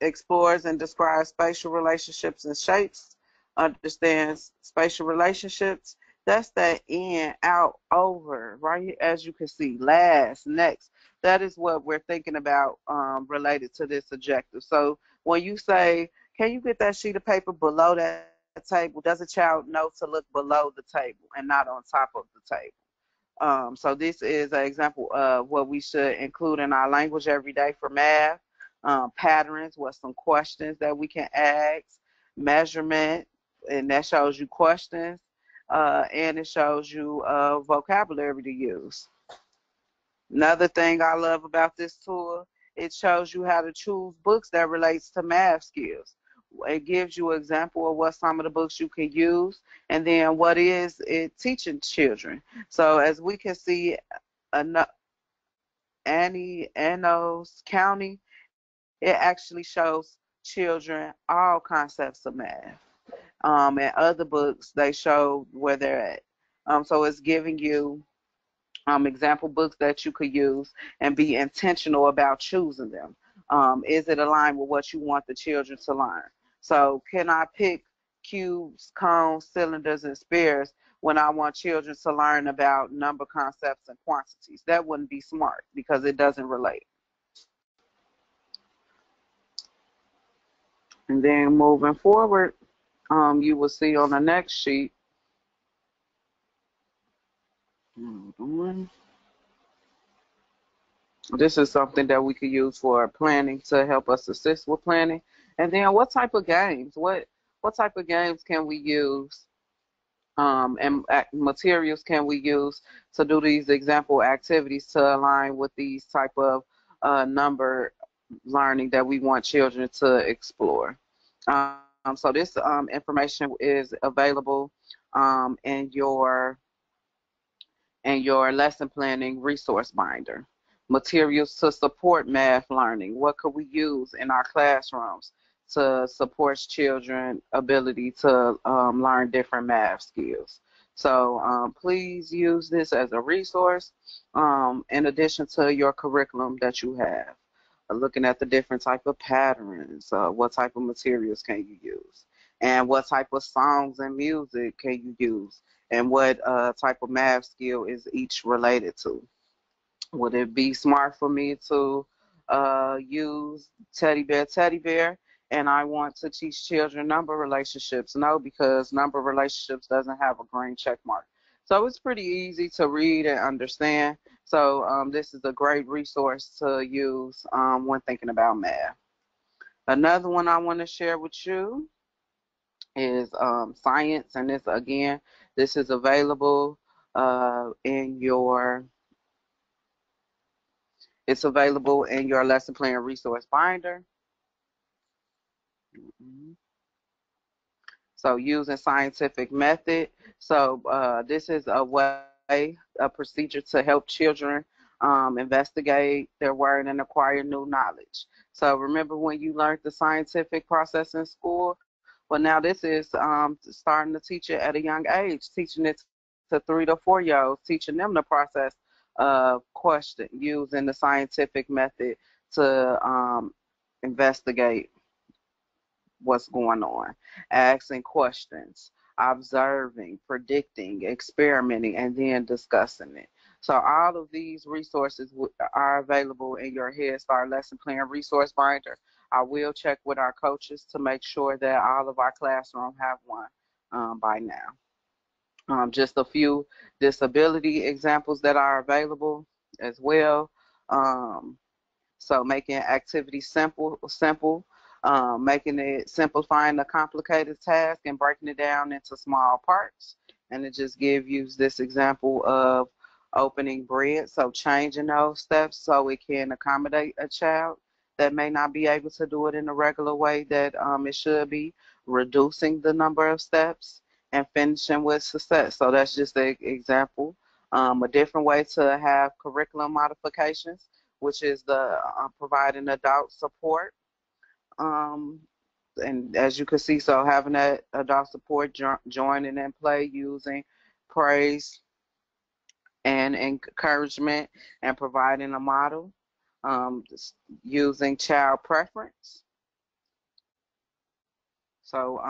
explores and describes spatial relationships and shapes, understands spatial relationships. That's that in, out, over, right here, as you can see, last, next. That is what we're thinking about related to this objective. So when you say, can you get that sheet of paper below that table, does a child know to look below the table and not on top of the table? So this is an example of what we should include in our language every day for math. Patterns, what some questions that we can ask, measurement, and that shows you questions, and it shows you vocabulary to use. Another thing I love about this tool, it shows you how to choose books that relates to math skills. It gives you an example of what some of the books you can use, and then what is it teaching children. So as we can see, Annos County, it actually shows children all concepts of math. And other books, they show where they're at. So it's giving you example books that you could use and be intentional about choosing them. Is it aligned with what you want the children to learn? So can I pick cubes, cones, cylinders, and spheres when I want children to learn about number concepts and quantities? That wouldn't be smart because it doesn't relate. And then moving forward, you will see on the next sheet. Hold on. This is something that we could use for planning to help us assist with planning. And then what type of games? What type of games can we use? And materials can we use to do these example activities to align with these type of number learning that we want children to explore. So this information is available in your lesson planning resource binder. Materials to support math learning. What could we use in our classrooms to support children's ability to learn different math skills? So please use this as a resource in addition to your curriculum that you have. Looking at the different type of patterns, what type of materials can you use? And what type of songs and music can you use? And what type of math skill is each related to? Would it be smart for me to use teddy bear, and I want to teach children number relationships? No, because number relationships doesn't have a green check mark. So it's pretty easy to read and understand. So this is a great resource to use when thinking about math. Another one I want to share with you is science, and this is available in your it's available in your lesson plan resource binder. So using scientific method. So this is a way, a procedure to help children investigate their word and acquire new knowledge. So remember when you learned the scientific process in school? Well, now this is starting to teach it at a young age, teaching it to 3 to 4 year olds, teaching them the process of question using the scientific method to investigate what's going on, asking questions, observing, predicting, experimenting, and then discussing it. So all of these resources are available in your Head Start lesson plan resource binder. I will check with our coaches to make sure that all of our classroom have one by now. Just a few disability examples that are available as well. Um, so making activities simple, making it simplifying the complicated task and breaking it down into small parts. And it just gives you this example of opening bread. So changing those steps so it can accommodate a child that may not be able to do it in the regular way that it should be, reducing the number of steps and finishing with success. So that's just an example. A different way to have curriculum modifications, which is the providing adult support. Um, and as you can see, so having that adult support joining in play using praise and encouragement and providing a model, using child preference. So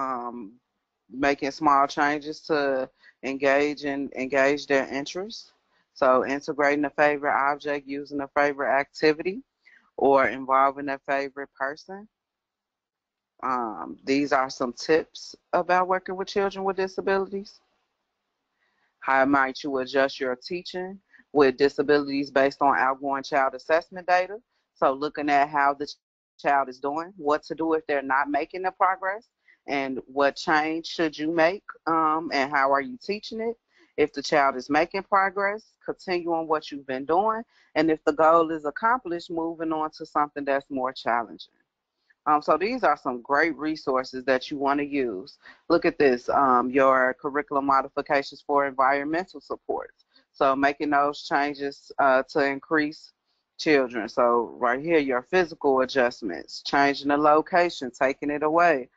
making small changes to engage their interests. So integrating a favorite object using a favorite activity or involving a favorite person. These are some tips about working with children with disabilities. How might you adjust your teaching with disabilities based on outgoing child assessment data? So looking at how the child is doing, what to do if they're not making the progress, and what change should you make, and how are you teaching it? If the child is making progress, continue on what you've been doing, and if the goal is accomplished, moving on to something that's more challenging. So these are some great resources that you want to use. Look at this, your curriculum modifications for environmental supports. So making those changes to increase children. So right here, your physical adjustments, changing the location, taking it away,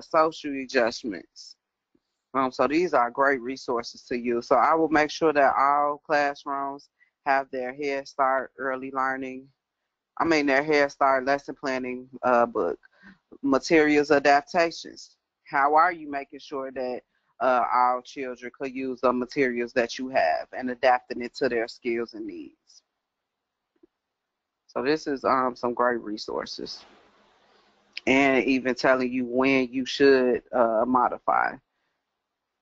social adjustments, So these are great resources to use. So I will make sure that all classrooms have their Head Start early learning, their Head Start lesson planning book, materials adaptations. How are you making sure that all children could use the materials that you have and adapting it to their skills and needs? So this is some great resources, and even telling you when you should modify.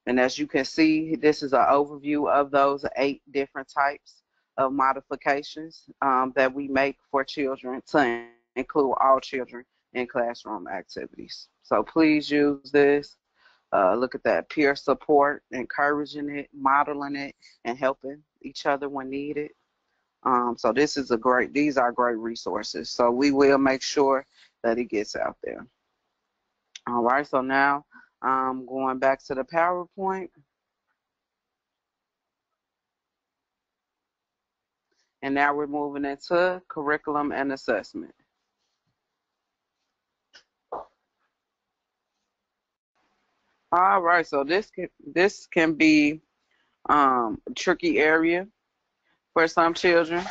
And as you can see, this is an overview of those 8 different types of modifications that we make for children to include all children in classroom activities. So please use this. Look at that peer support, encouraging it, modeling it, and helping each other when needed. So these are great resources. So we will make sure that it gets out there. All right, so now going back to the PowerPoint. And now we're moving into curriculum and assessment. All right, so this can be a tricky area for some children.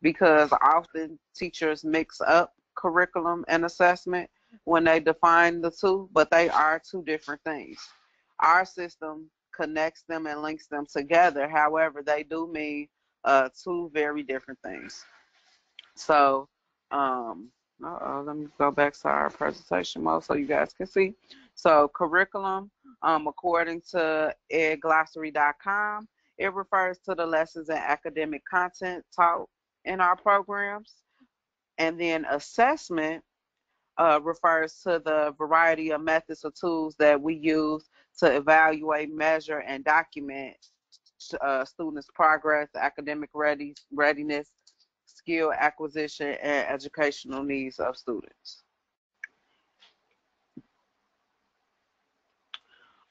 Because often teachers mix up curriculum and assessment when they define the two, but they are two different things. Our system connects them and links them together. However, they do mean two very different things. So, let me go back to our presentation mode so you guys can see. So, curriculum, according to edglossary.com, it refers to the lessons and academic content taught in our programs. And then assessment refers to the variety of methods or tools that we use to evaluate, measure, and document students' progress, academic readiness, skill acquisition, and educational needs of students.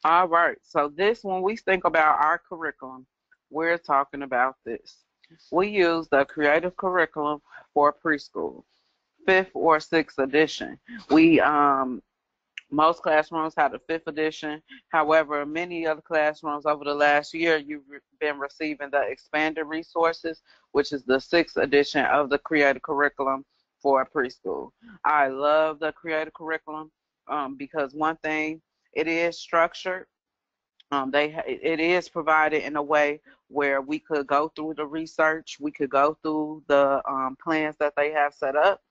All right, so when we think about our curriculum, we're talking about this. We use the creative curriculum for preschool, 5th or 6th edition. Most classrooms have the 5th edition. However, many other classrooms over the last year, you've been receiving the expanded resources, which is the 6th edition of the creative curriculum for preschool. I love the creative curriculum because one thing, it is structured. It is provided in a way where we could go through the research, we could go through the plans that they have set up,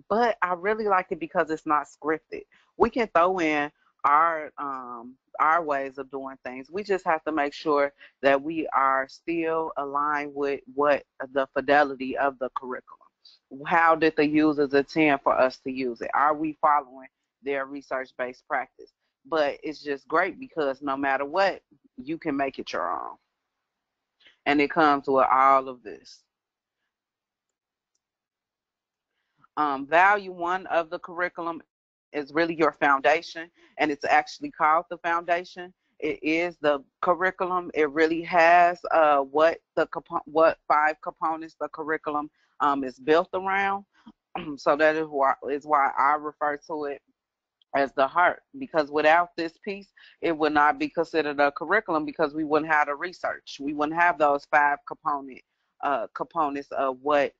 but I really like it because it's not scripted. We can throw in our ways of doing things. We just have to make sure that we are still aligned with what the fidelity of the curriculum. How did the users intend for us to use it? Are we following their research-based practice? But it's just great because no matter what, you can make it your own. And it comes with all of this. Value 1 of the curriculum is really your foundation, and it's actually called the foundation. It is the curriculum. It really has what 5 components the curriculum is built around. So that is why I refer to it as the heart, because without this piece, it would not be considered a curriculum because we wouldn't have the research. We wouldn't have those 5 components of what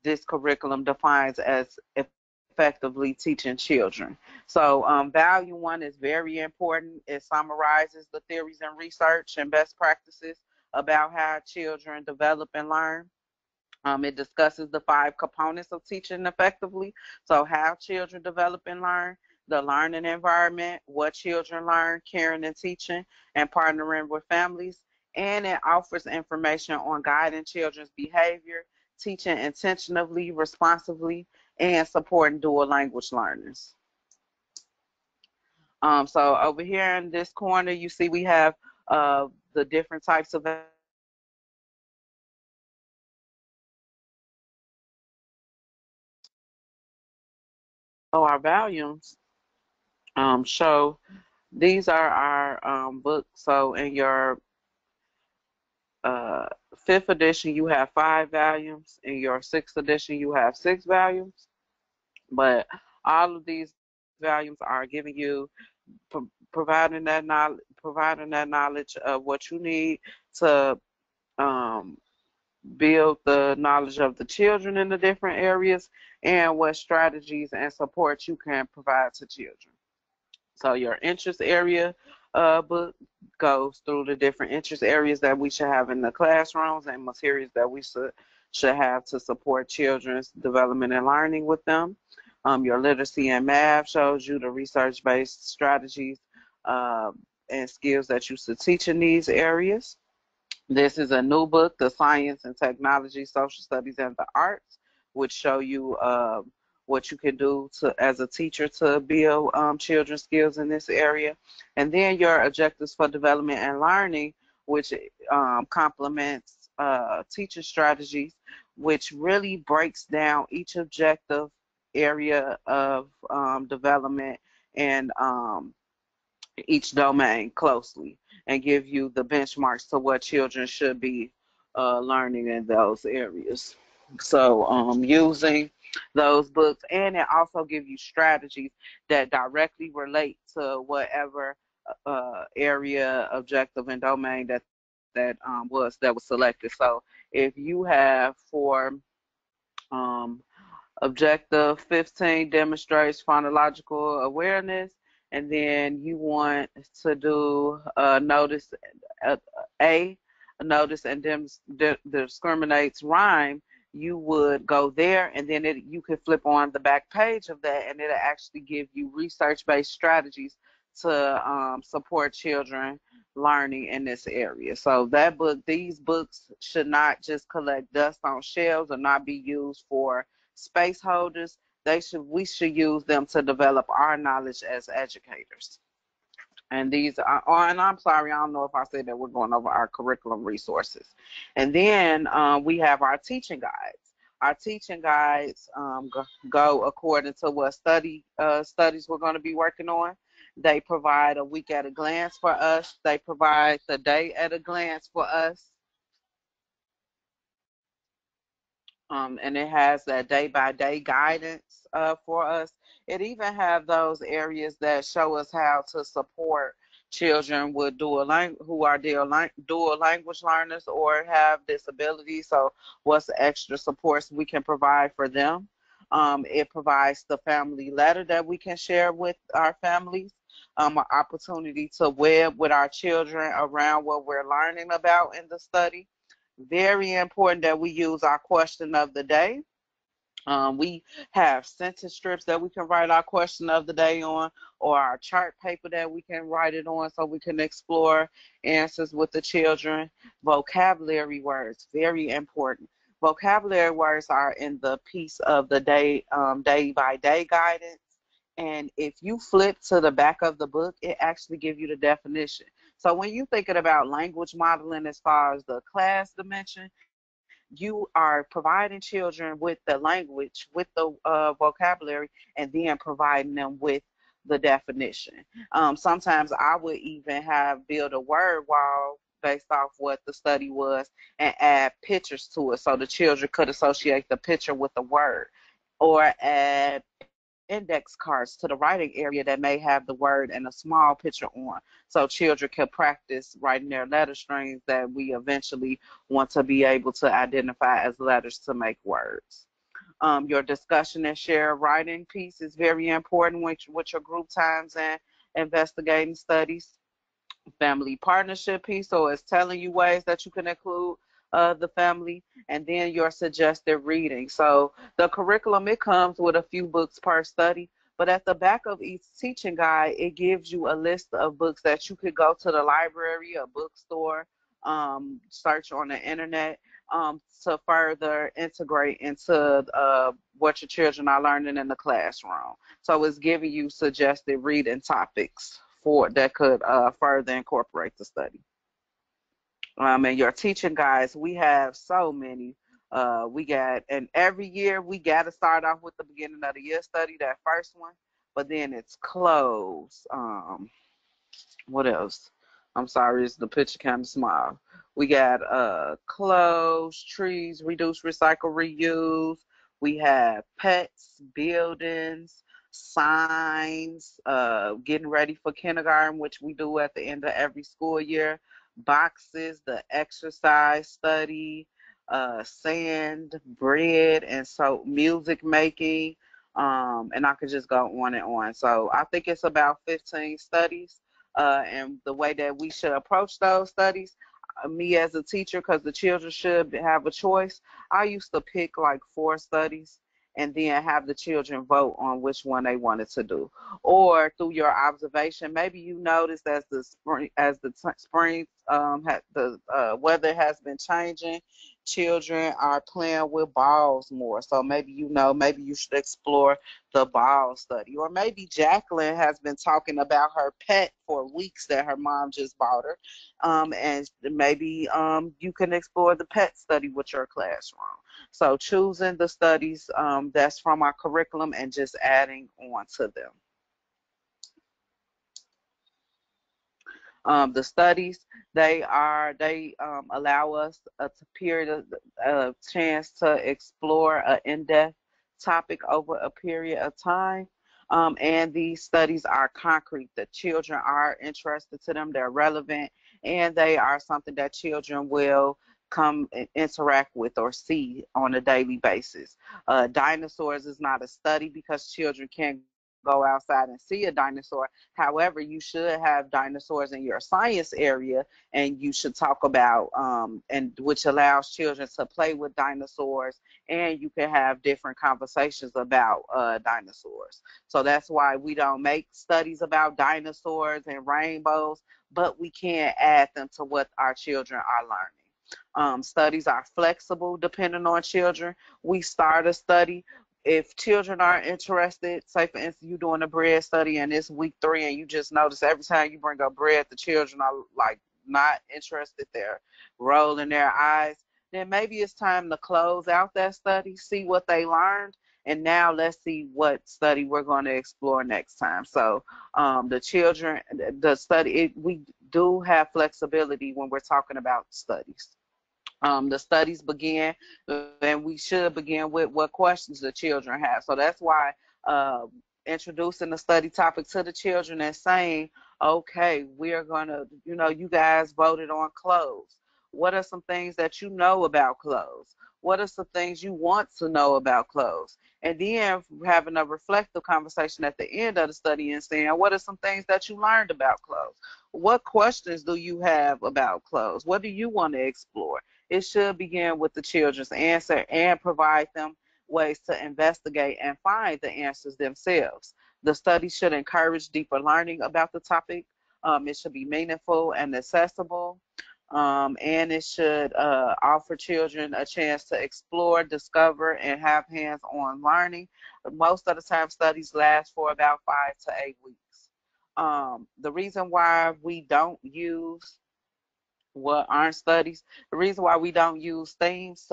this curriculum defines as effectively teaching children. So value 1 is very important. It summarizes the theories and research and best practices about how children develop and learn. It discusses the 5 components of teaching effectively. So how children develop and learn, the learning environment, what children learn, caring and teaching, and partnering with families. And it offers information on guiding children's behavior, teaching intentionally, responsibly, and supporting dual language learners. So over here in this corner, you see we have the different types of our volumes show these are our books. So in your 5th edition, you have 5 volumes. In your 6th edition, you have 6 volumes. But all of these volumes are giving you providing that knowledge of what you need to um, build the knowledge of the children in the different areas and what strategies and support you can provide to children. So your interest area book goes through the different interest areas that we should have in the classrooms and materials that we should have to support children's development and learning with them. Your literacy and math shows you the research-based strategies uh, and skills that you should teach in these areas. This is a new book, The Science and Technology, Social Studies, and the Arts, which show you what you can do as a teacher to build children's skills in this area. And then your objectives for development and learning, which complements teacher strategies, which really breaks down each objective area of development and each domain closely and give you the benchmarks to what children should be learning in those areas. So using those books, and it also gives you strategies that directly relate to whatever area, objective, and domain that was selected. So if you have for um, Objective 15 demonstrates phonological awareness, and then you want to do uh, A, notice and discriminates rhyme. You would go there, and then you could flip on the back page of that, and it'll actually give you research-based strategies to support children learning in this area. So these books should not just collect dust on shelves or not be used for space holders. We should use them to develop our knowledge as educators. And and I'm sorry, I don't know if I said that we're going over our curriculum resources. And then we have our teaching guides. Our teaching guides go according to what studies we're going to be working on. They provide a week at a glance for us. They provide the day at a glance for us. And it has that day-by-day guidance for us. It even have those areas that show us how to support children with who are dual language learners or have disabilities. So what's the extra supports we can provide for them? It provides the family letter that we can share with our families, an opportunity to web with our children around what we're learning about in the study. Very important that we use our question of the day. We have sentence strips that we can write our question of the day on, or our chart paper that we can write it on so we can explore answers with the children. Vocabulary words, very important. Vocabulary words are in the piece of the day by day guidance. And if you flip to the back of the book, it actually gives you the definition. So when you're thinking about language modeling as far as the class dimension, you are providing children with the language, with the vocabulary, and then providing them with the definition. Sometimes I would even have build a word wall based off what the study was and add pictures to it so the children could associate the picture with the word, or add index cards to the writing area that may have the word and a small picture on so children can practice writing their letter strings that we eventually want to be able to identify as letters to make words. Your discussion and share writing piece is very important with your group times and investigating studies. Family partnership piece, so it's telling you ways that you can include the family, and then your suggested reading. So the curriculum, it comes with a few books per study, but at the back of each teaching guide, it gives you a list of books that you could go to the library, a bookstore, search on the internet to further integrate into what your children are learning in the classroom. So it's giving you suggested reading topics for that could further incorporate the study. And your teaching guides, we have so many. And every year we got to start off with the beginning of the year study, that first one, but then it's closed. What else? I'm sorry, the picture kind of small. We got clothes, trees, reduce, recycle, reuse. We have pets, buildings, signs, getting ready for kindergarten, which we do at the end of every school year, boxes, the exercise study, sand, bread, and so music making, and I could just go on and on. So I think it's about 15 studies, and the way that we should approach those studies, me as a teacher, because the children should have a choice, I used to pick like 4 studies and then have the children vote on which one they wanted to do. Or through your observation, maybe you noticed as the spring the weather has been changing, children are playing with balls more. So maybe maybe you should explore the ball study. Or maybe Jacqueline has been talking about her pet for weeks that her mom just bought her. And maybe you can explore the pet study with your classroom. So choosing the studies that's from our curriculum and just adding on to them. The studies, they allow us a period of chance to explore an in-depth topic over a period of time. And these studies are concrete. The children are interested to them, they're relevant, and they are something that children will come and interact with or see on a daily basis. Dinosaurs is not a study because children can't go outside and see a dinosaur. However, you should have dinosaurs in your science area, and you should talk about and which allows children to play with dinosaurs, and you can have different conversations about dinosaurs. So that's why we don't make studies about dinosaurs and rainbows, but we can add them to what our children are learning. Studies are flexible depending on children. We start a study. If children are interested, say for instance, you're doing a bread study and it's week 3 and you just notice every time you bring up bread, the children are like not interested. They're rolling their eyes. Then maybe it's time to close out that study, see what they learned, and now let's see what study we're going to explore next time. So the children, the study, we do have flexibility when we're talking about studies. The studies begin, and we should begin with what questions the children have. So that's why uh, introducing the study topic to the children and saying, okay, we're going to, you guys voted on clothes. What are some things that you know about clothes? What are some things you want to know about clothes? And then having a reflective conversation at the end of the study and saying, what are some things that you learned about clothes? What questions do you have about clothes? What do you want to explore? It should begin with the children's answer and provide them ways to investigate and find the answers themselves. The study should encourage deeper learning about the topic. It should be meaningful and accessible. And it should offer children a chance to explore, discover, and have hands-on learning. Most of the time, studies last for about 5 to 8 weeks. The reason why we don't use what aren't studies. The reason why we don't use themes,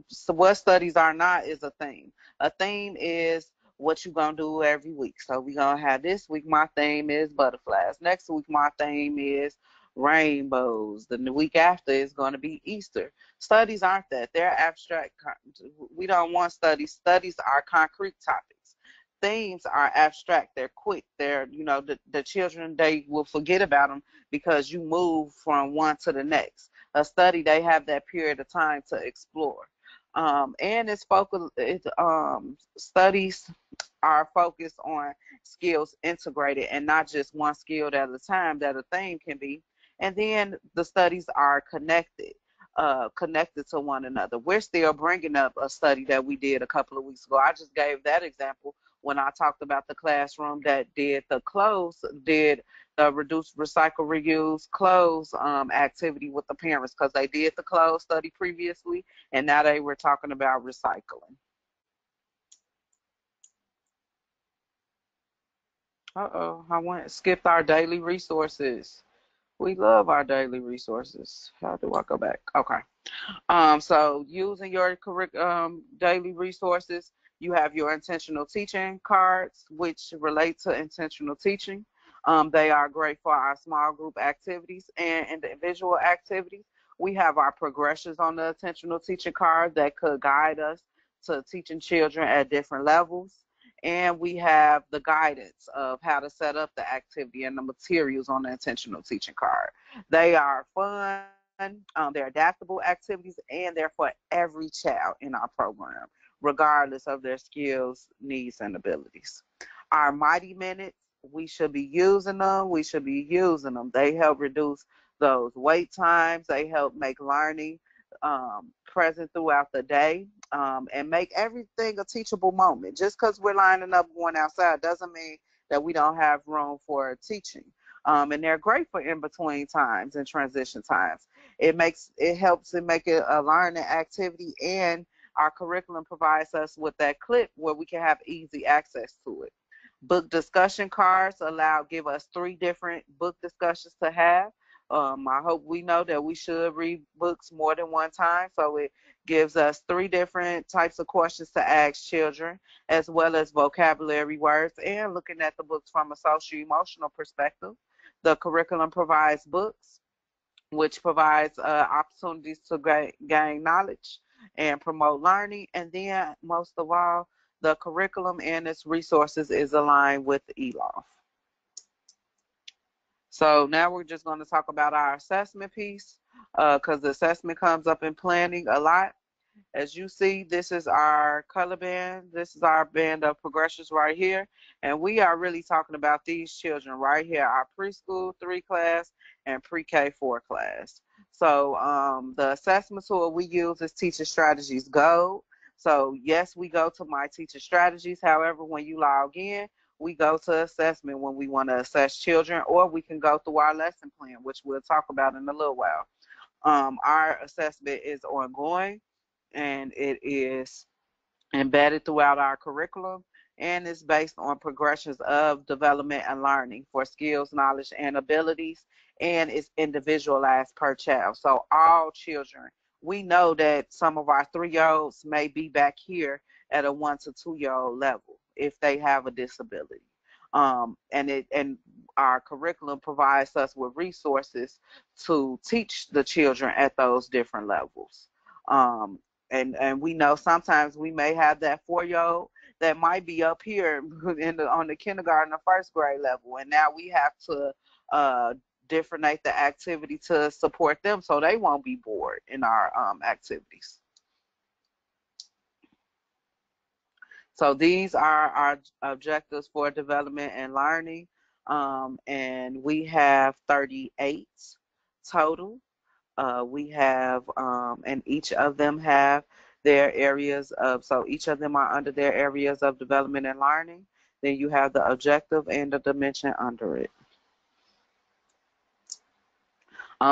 so what studies are not is a theme. A theme is what you're going to do every week. So we're going to have this week, my theme is butterflies. Next week, my theme is rainbows. The week after is going to be Easter. Studies aren't that. They're abstract. We don't want studies. Studies are concrete topics. Themes are abstract. They're quick. They're, the children, they will forget about them because you move from one to the next. A study, they have that period of time to explore. And studies are focused on skills integrated and not just one skill at a time that a thing can be. And then the studies are connected to one another. We're still bringing up a study that we did a couple of weeks ago. I just gave that example when I talked about the classroom that did the reduce, recycle, reuse clothes activity with the parents because they did the clothes study previously, and now they were talking about recycling. Uh-oh, skipped our daily resources. We love our daily resources. How do I go back? Okay. So using your daily resources, you have your intentional teaching cards, which relate to intentional teaching. They are great for our small group activities and individual activities. We have our progressions on the intentional teaching card that could guide us to teaching children at different levels. and we have the guidance of how to set up the activity and the materials on the intentional teaching card. They are fun, they're adaptable activities, and they're for every child in our program, regardless of their skills, needs, and abilities. Our Mighty Minutes, we should be using them. We should be using them. They help reduce those wait times. They help make learning present throughout the day, and make everything a teachable moment. Just because we're lining up going outside doesn't mean that we don't have room for teaching. And they're great for in between times and transition times. It helps to make it a learning activity, and our curriculum provides us with that clip where we can have easy access to it. Book discussion cards give us 3 different book discussions to have. I hope we know that we should read books more than one time, so it gives us 3 different types of questions to ask children, as well as vocabulary words, and looking at the books from a social emotional perspective. The curriculum provides books, which provides opportunities to gain knowledge and promote learning. And then, most of all, the curriculum and its resources is aligned with ELOF. So now we're just going to talk about our assessment piece, because the assessment comes up in planning a lot. As you see, this is our color band. This is our band of progressions right here. And we are really talking about these children right here, our preschool 3 class and pre-K 4 class. So the assessment tool we use is Teacher Strategies Go. So yes, we go to My Teacher Strategies. However, when you log in, we go to assessment when we want to assess children, or we can go through our lesson plan, which we'll talk about in a little while. Our assessment is ongoing, and it is embedded throughout our curriculum, and is based on progressions of development and learning for skills, knowledge, and abilities, and it's individualized per child. So all children, we know that some of our 3-year-olds may be back here at a 1 to 2-year-old level if they have a disability. And our curriculum provides us with resources to teach the children at those different levels. Um, and we know sometimes we may have that 4-year-old that might be up here on the kindergarten or first grade level, and now we have to differentiate the activity to support them so they won't be bored in our activities. So these are our objectives for development and learning, and we have 38 total. We have, and each of them have their areas of, so each of them are under their areas of development and learning. Then you have the objective and the dimension under it.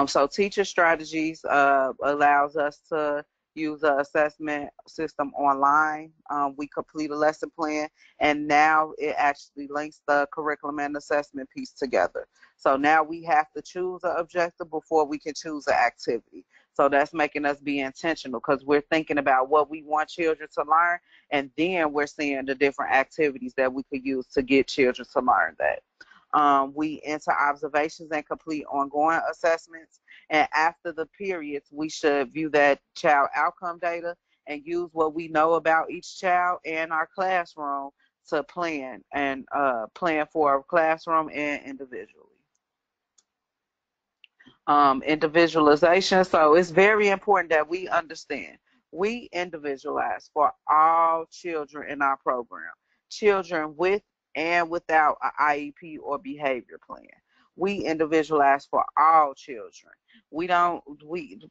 So teacher strategies allows us to use the assessment system online. We complete a lesson plan, and now it actually links the curriculum and assessment piece together. So now we have to choose an objective before we can choose an activity. So that's making us be intentional, because we're thinking about what we want children to learn, and then we're seeing the different activities that we could use to get children to learn that. We enter observations and complete ongoing assessments. And after the periods, we should view that child outcome data and use what we know about each child and our classroom to plan for a classroom and individually. Individualization. So it's very important that we understand we individualize for all children in our program, children with and without an IEP or behavior plan. We individualize for all children. We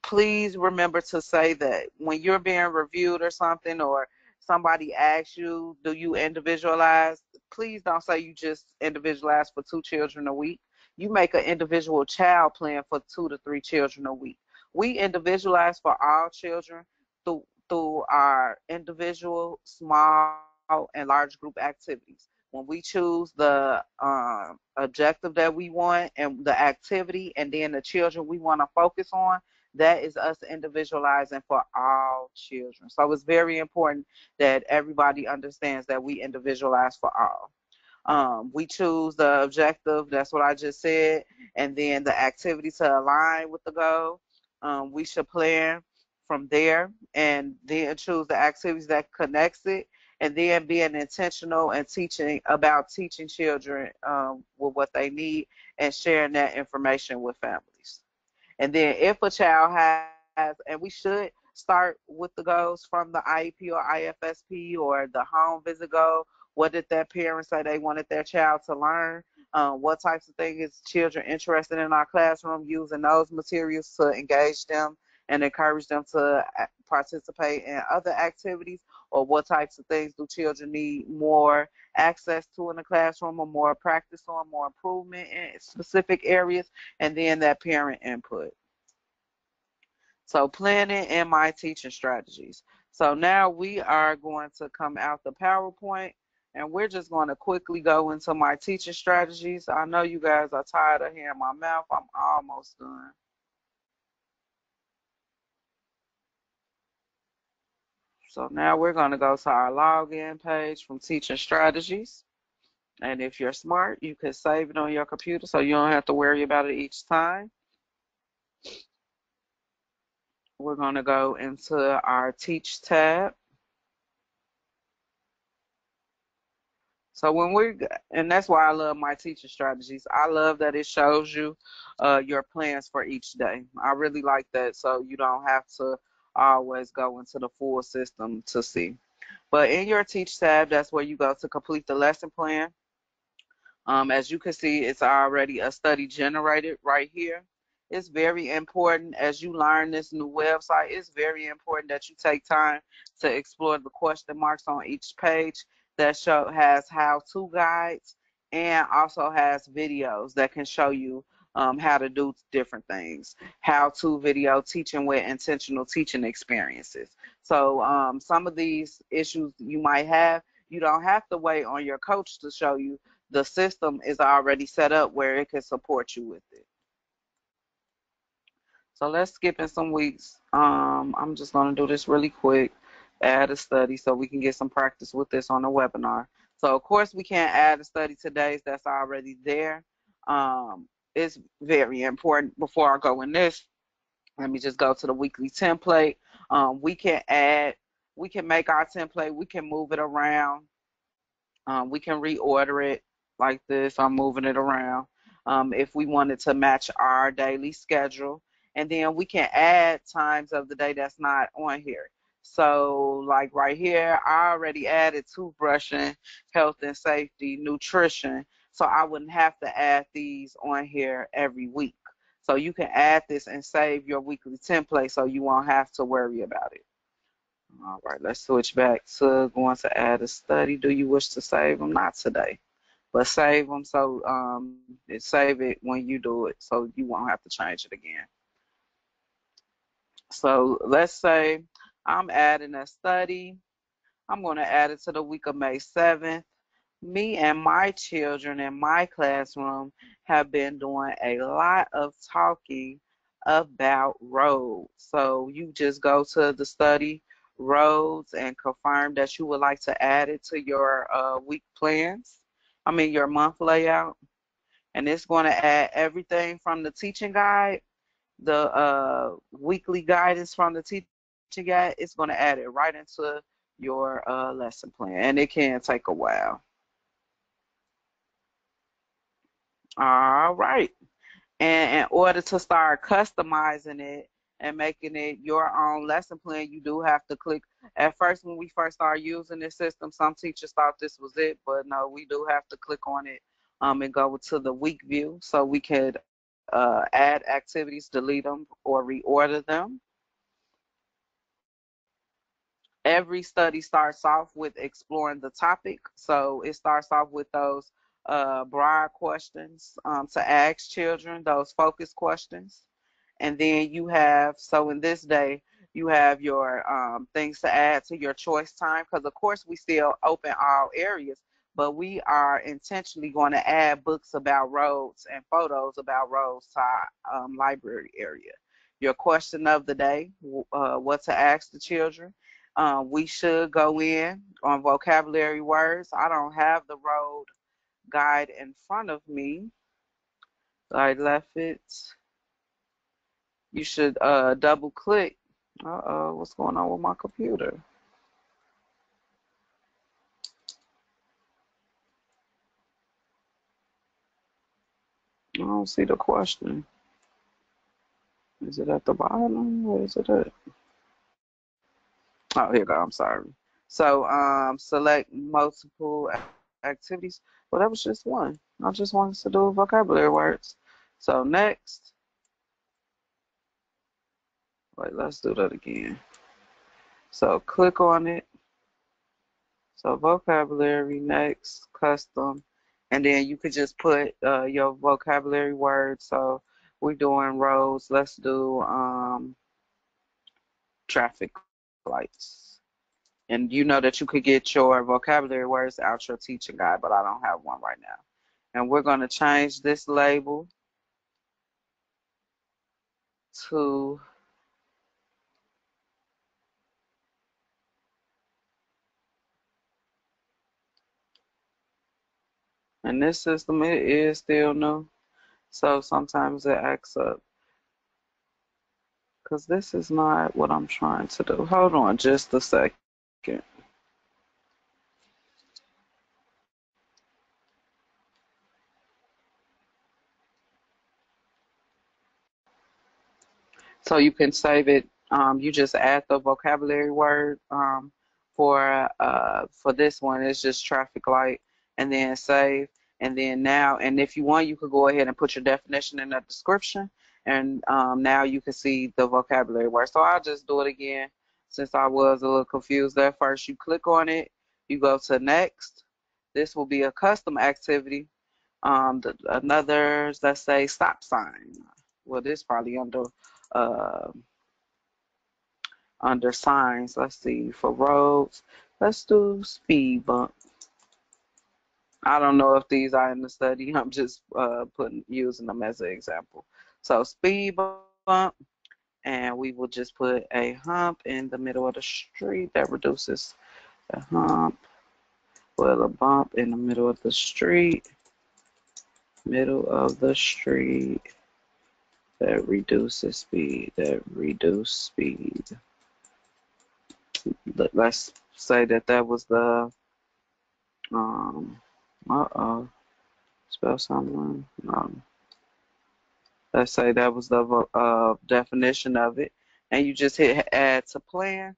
please remember to say that when you're being reviewed or something, or somebody asks you, do you individualize? Please don't say you just individualize for 2 children a week. You make an individual child plan for 2 to 3 children a week. We individualize for all children through our individual, small, and large group activities. When we choose the objective that we want and the activity, and then the children we want to focus on, that is us individualizing for all children. So it's very important that everybody understands that we individualize for all. We choose the objective, that's what I just said, and then the activity to align with the goal. We should plan from there, and then choose the activities that connects it, and then being intentional and teaching children with what they need and sharing that information with families. And then if a child has, and we should start with the goals from the IEP or IFSP or the home visit goal. What did their parents say they wanted their child to learn? What types of things is children interested in our classroom, using those materials to engage them and encourage them to participate in other activities, or what types of things do children need more access to in the classroom, or more practice on, more improvement in specific areas, and then that parent input. So planning and my teaching strategies. So now we are going to come out the PowerPoint, and we're just going to quickly go into my teaching strategies. I know you guys are tired of hearing my mouth. I'm almost done. So now we're going to go to our login page from teaching strategies. And if you're smart, you can save it on your computer so you don't have to worry about it each time. We're going to go into our Teach tab. So and that's why I love my teaching strategies. I love that it shows you your plans for each day. I really like that, so you don't have to always go into the full system to see. But in your Teach tab, that's where you go to complete the lesson plan. As you can see, it's already a study generated right here. It's very important as you learn this new website. It's very important that you take time to explore the question marks on each page that has how-to guides and also has videos that can show you how to do different things. How-to video teaching with intentional teaching experiences. So some of these issues you might have, you don't have to wait on your coach to show you. The system is already set up where it can support you with it. So let's skip in some weeks. I'm just going to do this really quick, add a study so we can get some practice with this on the webinar. So of course we can't add a study today that's already there. It's very important. Before I go in this, let me just go to the weekly template. We can make our template, we can move it around. We can reorder it like this. I'm moving it around if we wanted to match our daily schedule. And then we can add times of the day that's not on here. So like right here, I already added toothbrushing, health and safety, nutrition. So I wouldn't have to add these on here every week. So you can add this and save your weekly template so you won't have to worry about it. All right, let's switch back to going to add a study. Do you wish to save them? Not today, but save them so save it when you do it so you won't have to change it again. So let's say I'm adding a study. I'm going to add it to the week of May 7th. Me and my children in my classroom have been doing a lot of talking about roads. So you just go to the study roads and confirm that you would like to add it to your week plans. Your month layout. And it's going to add everything from the teaching guide, the weekly guidance from the teaching guide. It's going to add it right into your lesson plan. And it can take a while. All right. And in order to start customizing it and making it your own lesson plan, you do have to click. At first, when we first started using this system, some teachers thought this was it, but no, we do have to click on it and go to the week view so we could add activities, delete them, or reorder them. Every study starts off with exploring the topic. So it starts off with those broad questions to ask children, those focus questions. And then you have, so in this day, you have your things to add to your choice time, because of course we still open all areas, but we are intentionally going to add books about roads and photos about roads to our library area. Your question of the day, what to ask the children. We should go in on vocabulary words. I don't have the road guide in front of me. I left it. You should double click. Uh-oh, what's going on with my computer? don't see the question. Is it at the bottom? Where is it at? Oh, here you go. I'm sorry. So, select multiple activities. Well, that was just one. I just wanted to do vocabulary words. So next, wait, let's do that again. So click on it. So vocabulary, next, custom, and then you could just put your vocabulary words. So we're doing roads. Let's do traffic lights. And you know that you could get your vocabulary words out your teaching guide, but I don't have one right now. And we're going to change this label to and this system it is still new, so sometimes it acts up because this is not what I'm trying to do. Hold on just a second. So you can save it. You just add the vocabulary word for this one. It's just traffic light, and then save. And then now, and if you want, you could go ahead and put your definition in the description, and now you can see the vocabulary word. So I'll just do it again since I was a little confused at first. You click on it, you go to next. This will be a custom activity. Another, let's say, stop sign. Well, this probably uh, under signs. Let's see, for roads, let's do speed bump. I don't know if these are in the study. I'm just using them as an example. So speed bump, and we will just put a hump in the middle of the street that reduces the hump. Put a bump in the middle of the street, that reduces speed, that reduce speed. Let's say that was the um spell something. Let's say that was the definition of it, and you just hit add to plan,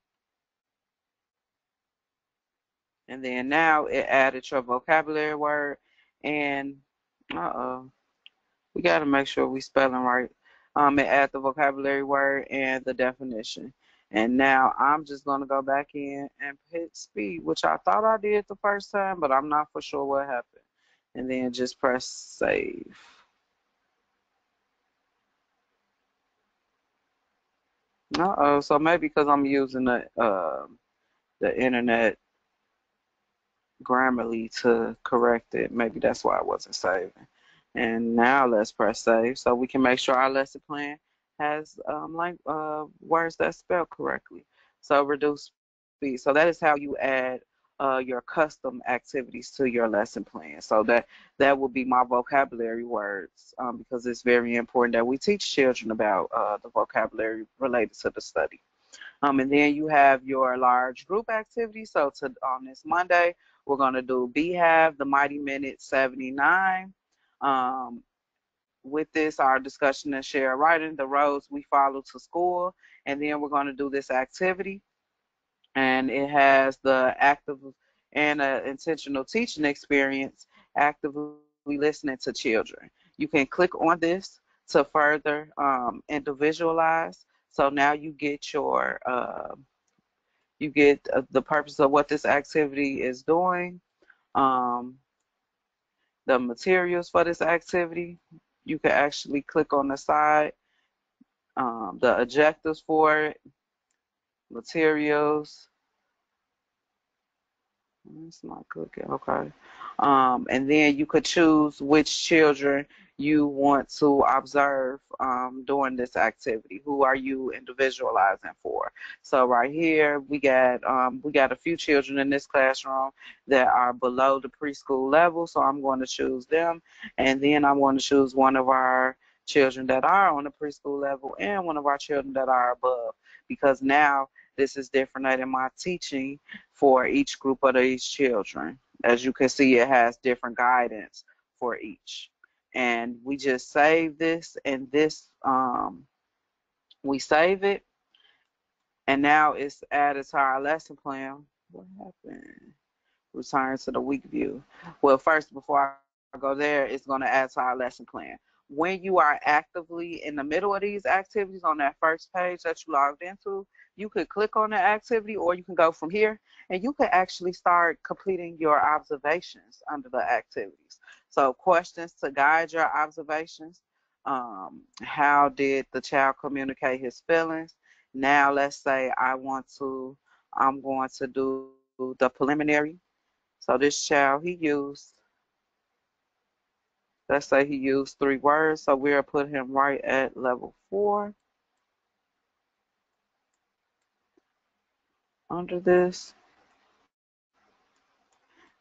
and then now it added your vocabulary word, and we got to make sure we spelling right. It add the vocabulary word and the definition. And now I'm just gonna go back in and hit speed, which I thought I did the first time, but I'm not for sure what happened. And then just press save. Uh-oh, so maybe because I'm using the internet Grammarly to correct it. Maybe that's why I wasn't saving. And now let's press save so we can make sure our lesson plan has like words that spelled correctly. So reduce speed. So that is how you add your custom activities to your lesson plan. So that will be my vocabulary words because it's very important that we teach children about the vocabulary related to the study. And then you have your large group activity. So on this Monday, we're going to do Behave, the Mighty Minute 79. Um, with this, our discussion and share writing, the roads we follow to school. And then we're going to do this activity. And it has the active and intentional teaching experience, actively listening to children. You can click on this to further individualize. So now you get the purpose of what this activity is doing, um, the materials for this activity. You can actually click on the side, the objectives for it, materials. It's not cooking, okay. And then you could choose which children you want to observe during this activity. Who are you individualizing for? So right here we got a few children in this classroom that are below the preschool level. So I'm going to choose them, and then I'm going to choose one of our children that are on the preschool level and one of our children that are above, because now this is different in my teaching for each group of these children. As you can see, it has different guidance for each. and we just save this, and this we save it, and now it's added to our lesson plan. What happened? Return to the week view. Well, first, before I go there, it's going to add to our lesson plan. When you are actively in the middle of these activities on that first page that you logged into, you could click on the activity, or you can go from here and you could actually start completing your observations under the activities. So questions to guide your observations. How did the child communicate his feelings? Now let's say I'm going to do the preliminary. So this child, let's say he used 3 words. So we'll put him right at level 4 under this.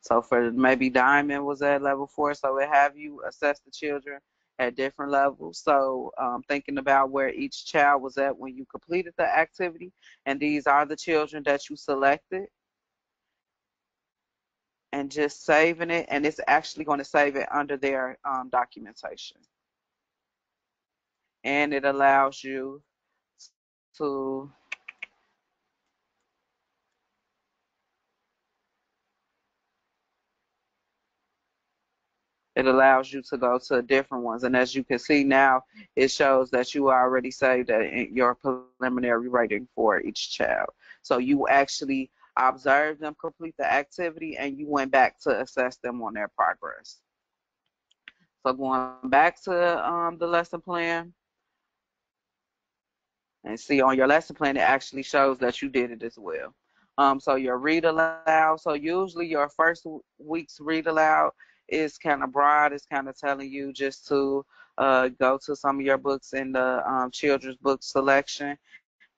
So for maybe Diamond was at level 4. So it have you assess the children at different levels. So thinking about where each child was at when you completed the activity. And these are the children that you selected. And just saving it. And it's actually going to save it under their documentation. And it allows you to go to different ones. And as you can see now, it shows that you already saved your preliminary rating for each child. So you actually observed them complete the activity, and you went back to assess them on their progress. So going back to the lesson plan, and see on your lesson plan, it actually shows that you did it as well. So your read aloud. So usually your first week's read aloud is kind of broad. It's kind of telling you just to go to some of your books in the children's book selection.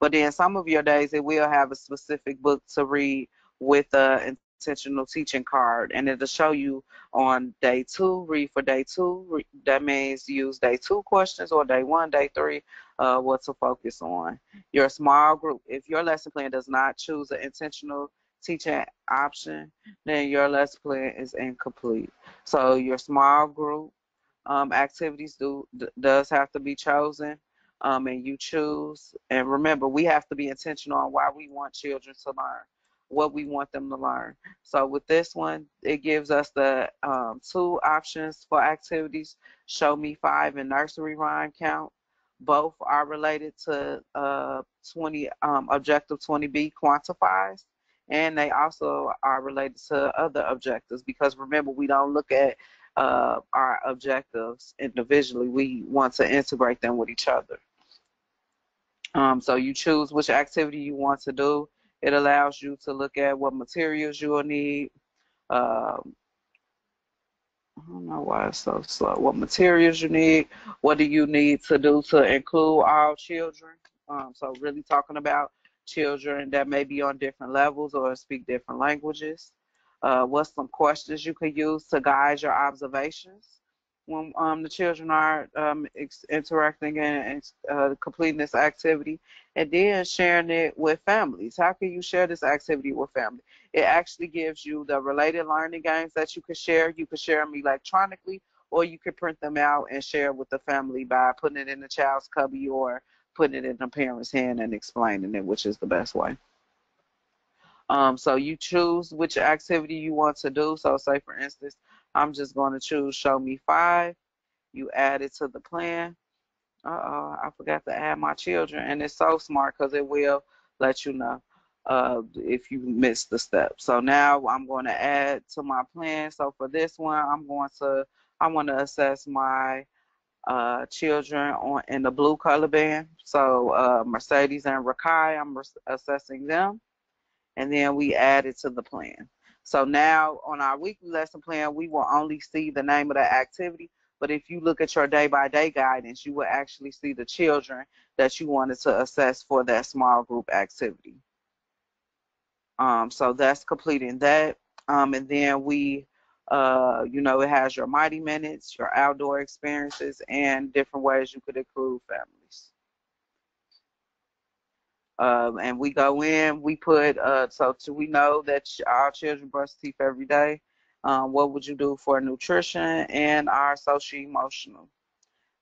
But then some of your days, it will have a specific book to read with an intentional teaching card, and it'll show you on day 2, read for day 2. That means use day 2 questions, or day 1, day 3, what to focus on. Your small group. If your lesson plan does not choose an intentional teaching option, then your lesson plan is incomplete. So your small group activities does have to be chosen, and you choose. And remember, we have to be intentional on why we want children to learn, what we want them to learn. So with this one, it gives us the 2 options for activities: Show Me 5 and Nursery Rhyme Count. Both are related to 20 Objective 20B quantifies, and they also are related to other objectives, because remember, we don't look at our objectives individually. We want to integrate them with each other. So you choose which activity you want to do. It allows you to look at what materials you will need. I don't know why it's so slow. What materials you need. What do you need to do to include all children? So really talking about children that may be on different levels or speak different languages. What's some questions you could use to guide your observations when the children are interacting and completing this activity, and then sharing it with families. How can you share this activity with family? It actually gives you the related learning games that you can share. You can share them electronically, or you can print them out and share with the family by putting it in the child's cubby, or putting it in the parent's hand and explaining it, which is the best way. So you choose which activity you want to do. So say, for instance, I'm just going to choose Show Me 5. You add it to the plan. I forgot to add my children. And it's so smart, because it will let you know if you missed the step. So now I'm going to add to my plan. So for this one, I want to assess my children in the blue color band. So Mercedes and Rakai, I'm assessing them, and then we add it to the plan. So now on our weekly lesson plan, we will only see the name of the activity. But if you look at your day-by-day guidance, you will actually see the children that you wanted to assess for that small group activity. So that's completing that. And then it has your Mighty Minutes, your outdoor experiences, and different ways you could include families. And we go in, we put, we know that our children brush teeth every day. What would you do for nutrition, and our social emotional.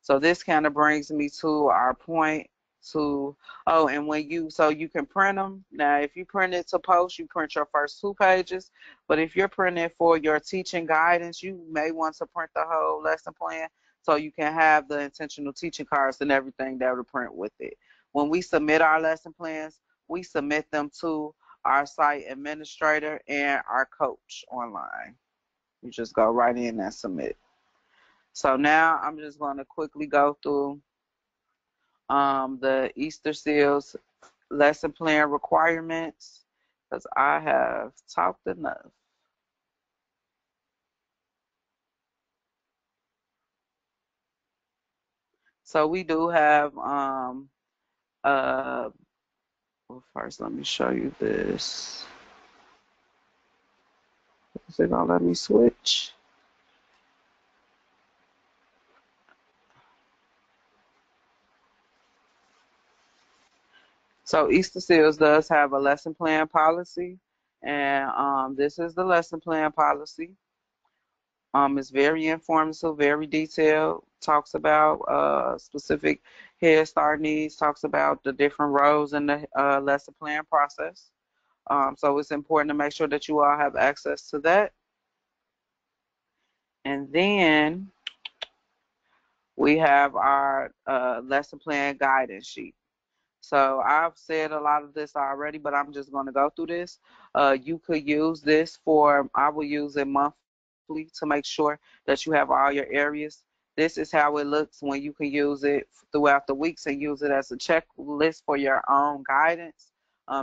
So this kind of brings me to our point to, oh, and when you, so you can print them. Now, if you print it to post, you print your first 2 pages. But if you're printing for your teaching guidance, you may want to print the whole lesson plan so you can have the intentional teaching cards and everything that will print with it. When we submit our lesson plans, we submit them to our site administrator and our coach online. You just go right in and submit. So now I'm just going to quickly go through the Easter Seals lesson plan requirements because I have talked enough. So we do have, well, first let me show you this. Is it going to let me switch? So Easter Seals does have a lesson plan policy, and this is the lesson plan policy. It's very informative, very detailed, talks about specific Head Start needs, talks about the different roles in the lesson plan process. So it's important to make sure that you all have access to that. And then we have our lesson plan guidance sheet. So I've said a lot of this already, but I'm just going to go through this. You could use this for, I will use it monthly to make sure that you have all your areas. This is how it looks when you can use it throughout the weeks and use it as a checklist for your own guidance.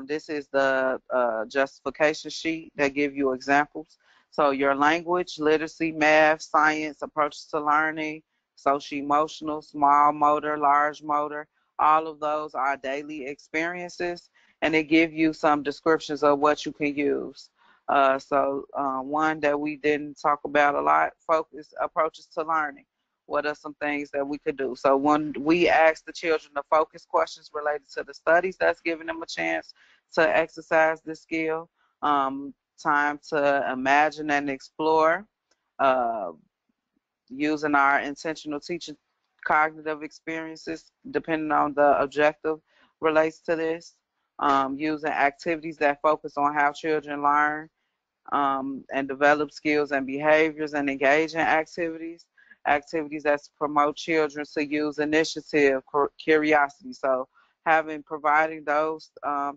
This is the justification sheet that give you examples. So your language, literacy, math, science, approaches to learning, social emotional, small motor, large motor, all of those are daily experiences, and they give you some descriptions of what you can use. One that we didn't talk about a lot, focus approaches to learning. What are some things that we could do? So when we ask the children to focus questions related to the studies, that's giving them a chance to exercise this skill. Time to imagine and explore. Uh, Using our intentional teaching cognitive experiences, depending on the objective relates to this. Using activities that focus on how children learn and develop skills and behaviors, and engage in activities that promote children to use initiative, curiosity. So providing those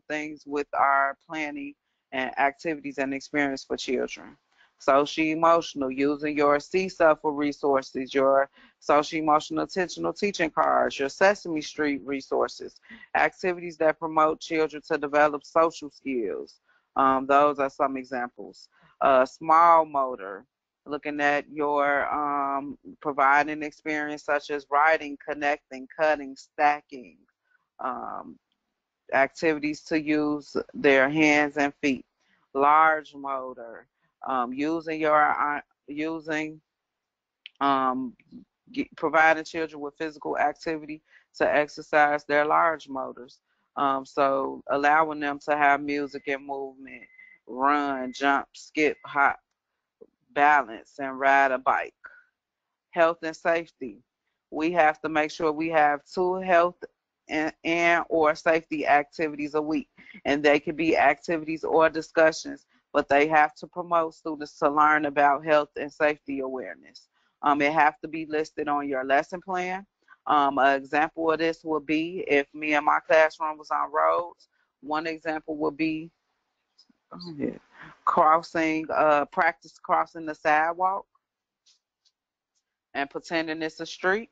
things with our planning and activities and experience for children. Social emotional, using your CSUFA resources, your social emotional intentional teaching cards, your Sesame Street resources, activities that promote children to develop social skills. Those are some examples. Small motor, looking at your providing experience such as writing, connecting, cutting, stacking, um, activities to use their hands and feet. Large motor, using um, providing children with physical activity to exercise their large motors. So allowing them to have music and movement, run, jump, skip, hop, balance, and ride a bike. Health and safety. We have to make sure we have 2 health and or safety activities a week. And they could be activities or discussions, but they have to promote students to learn about health and safety awareness. It have to be listed on your lesson plan. An example of this would be if me and my classroom was on roads. One example would be practice crossing the sidewalk and pretending it's a street.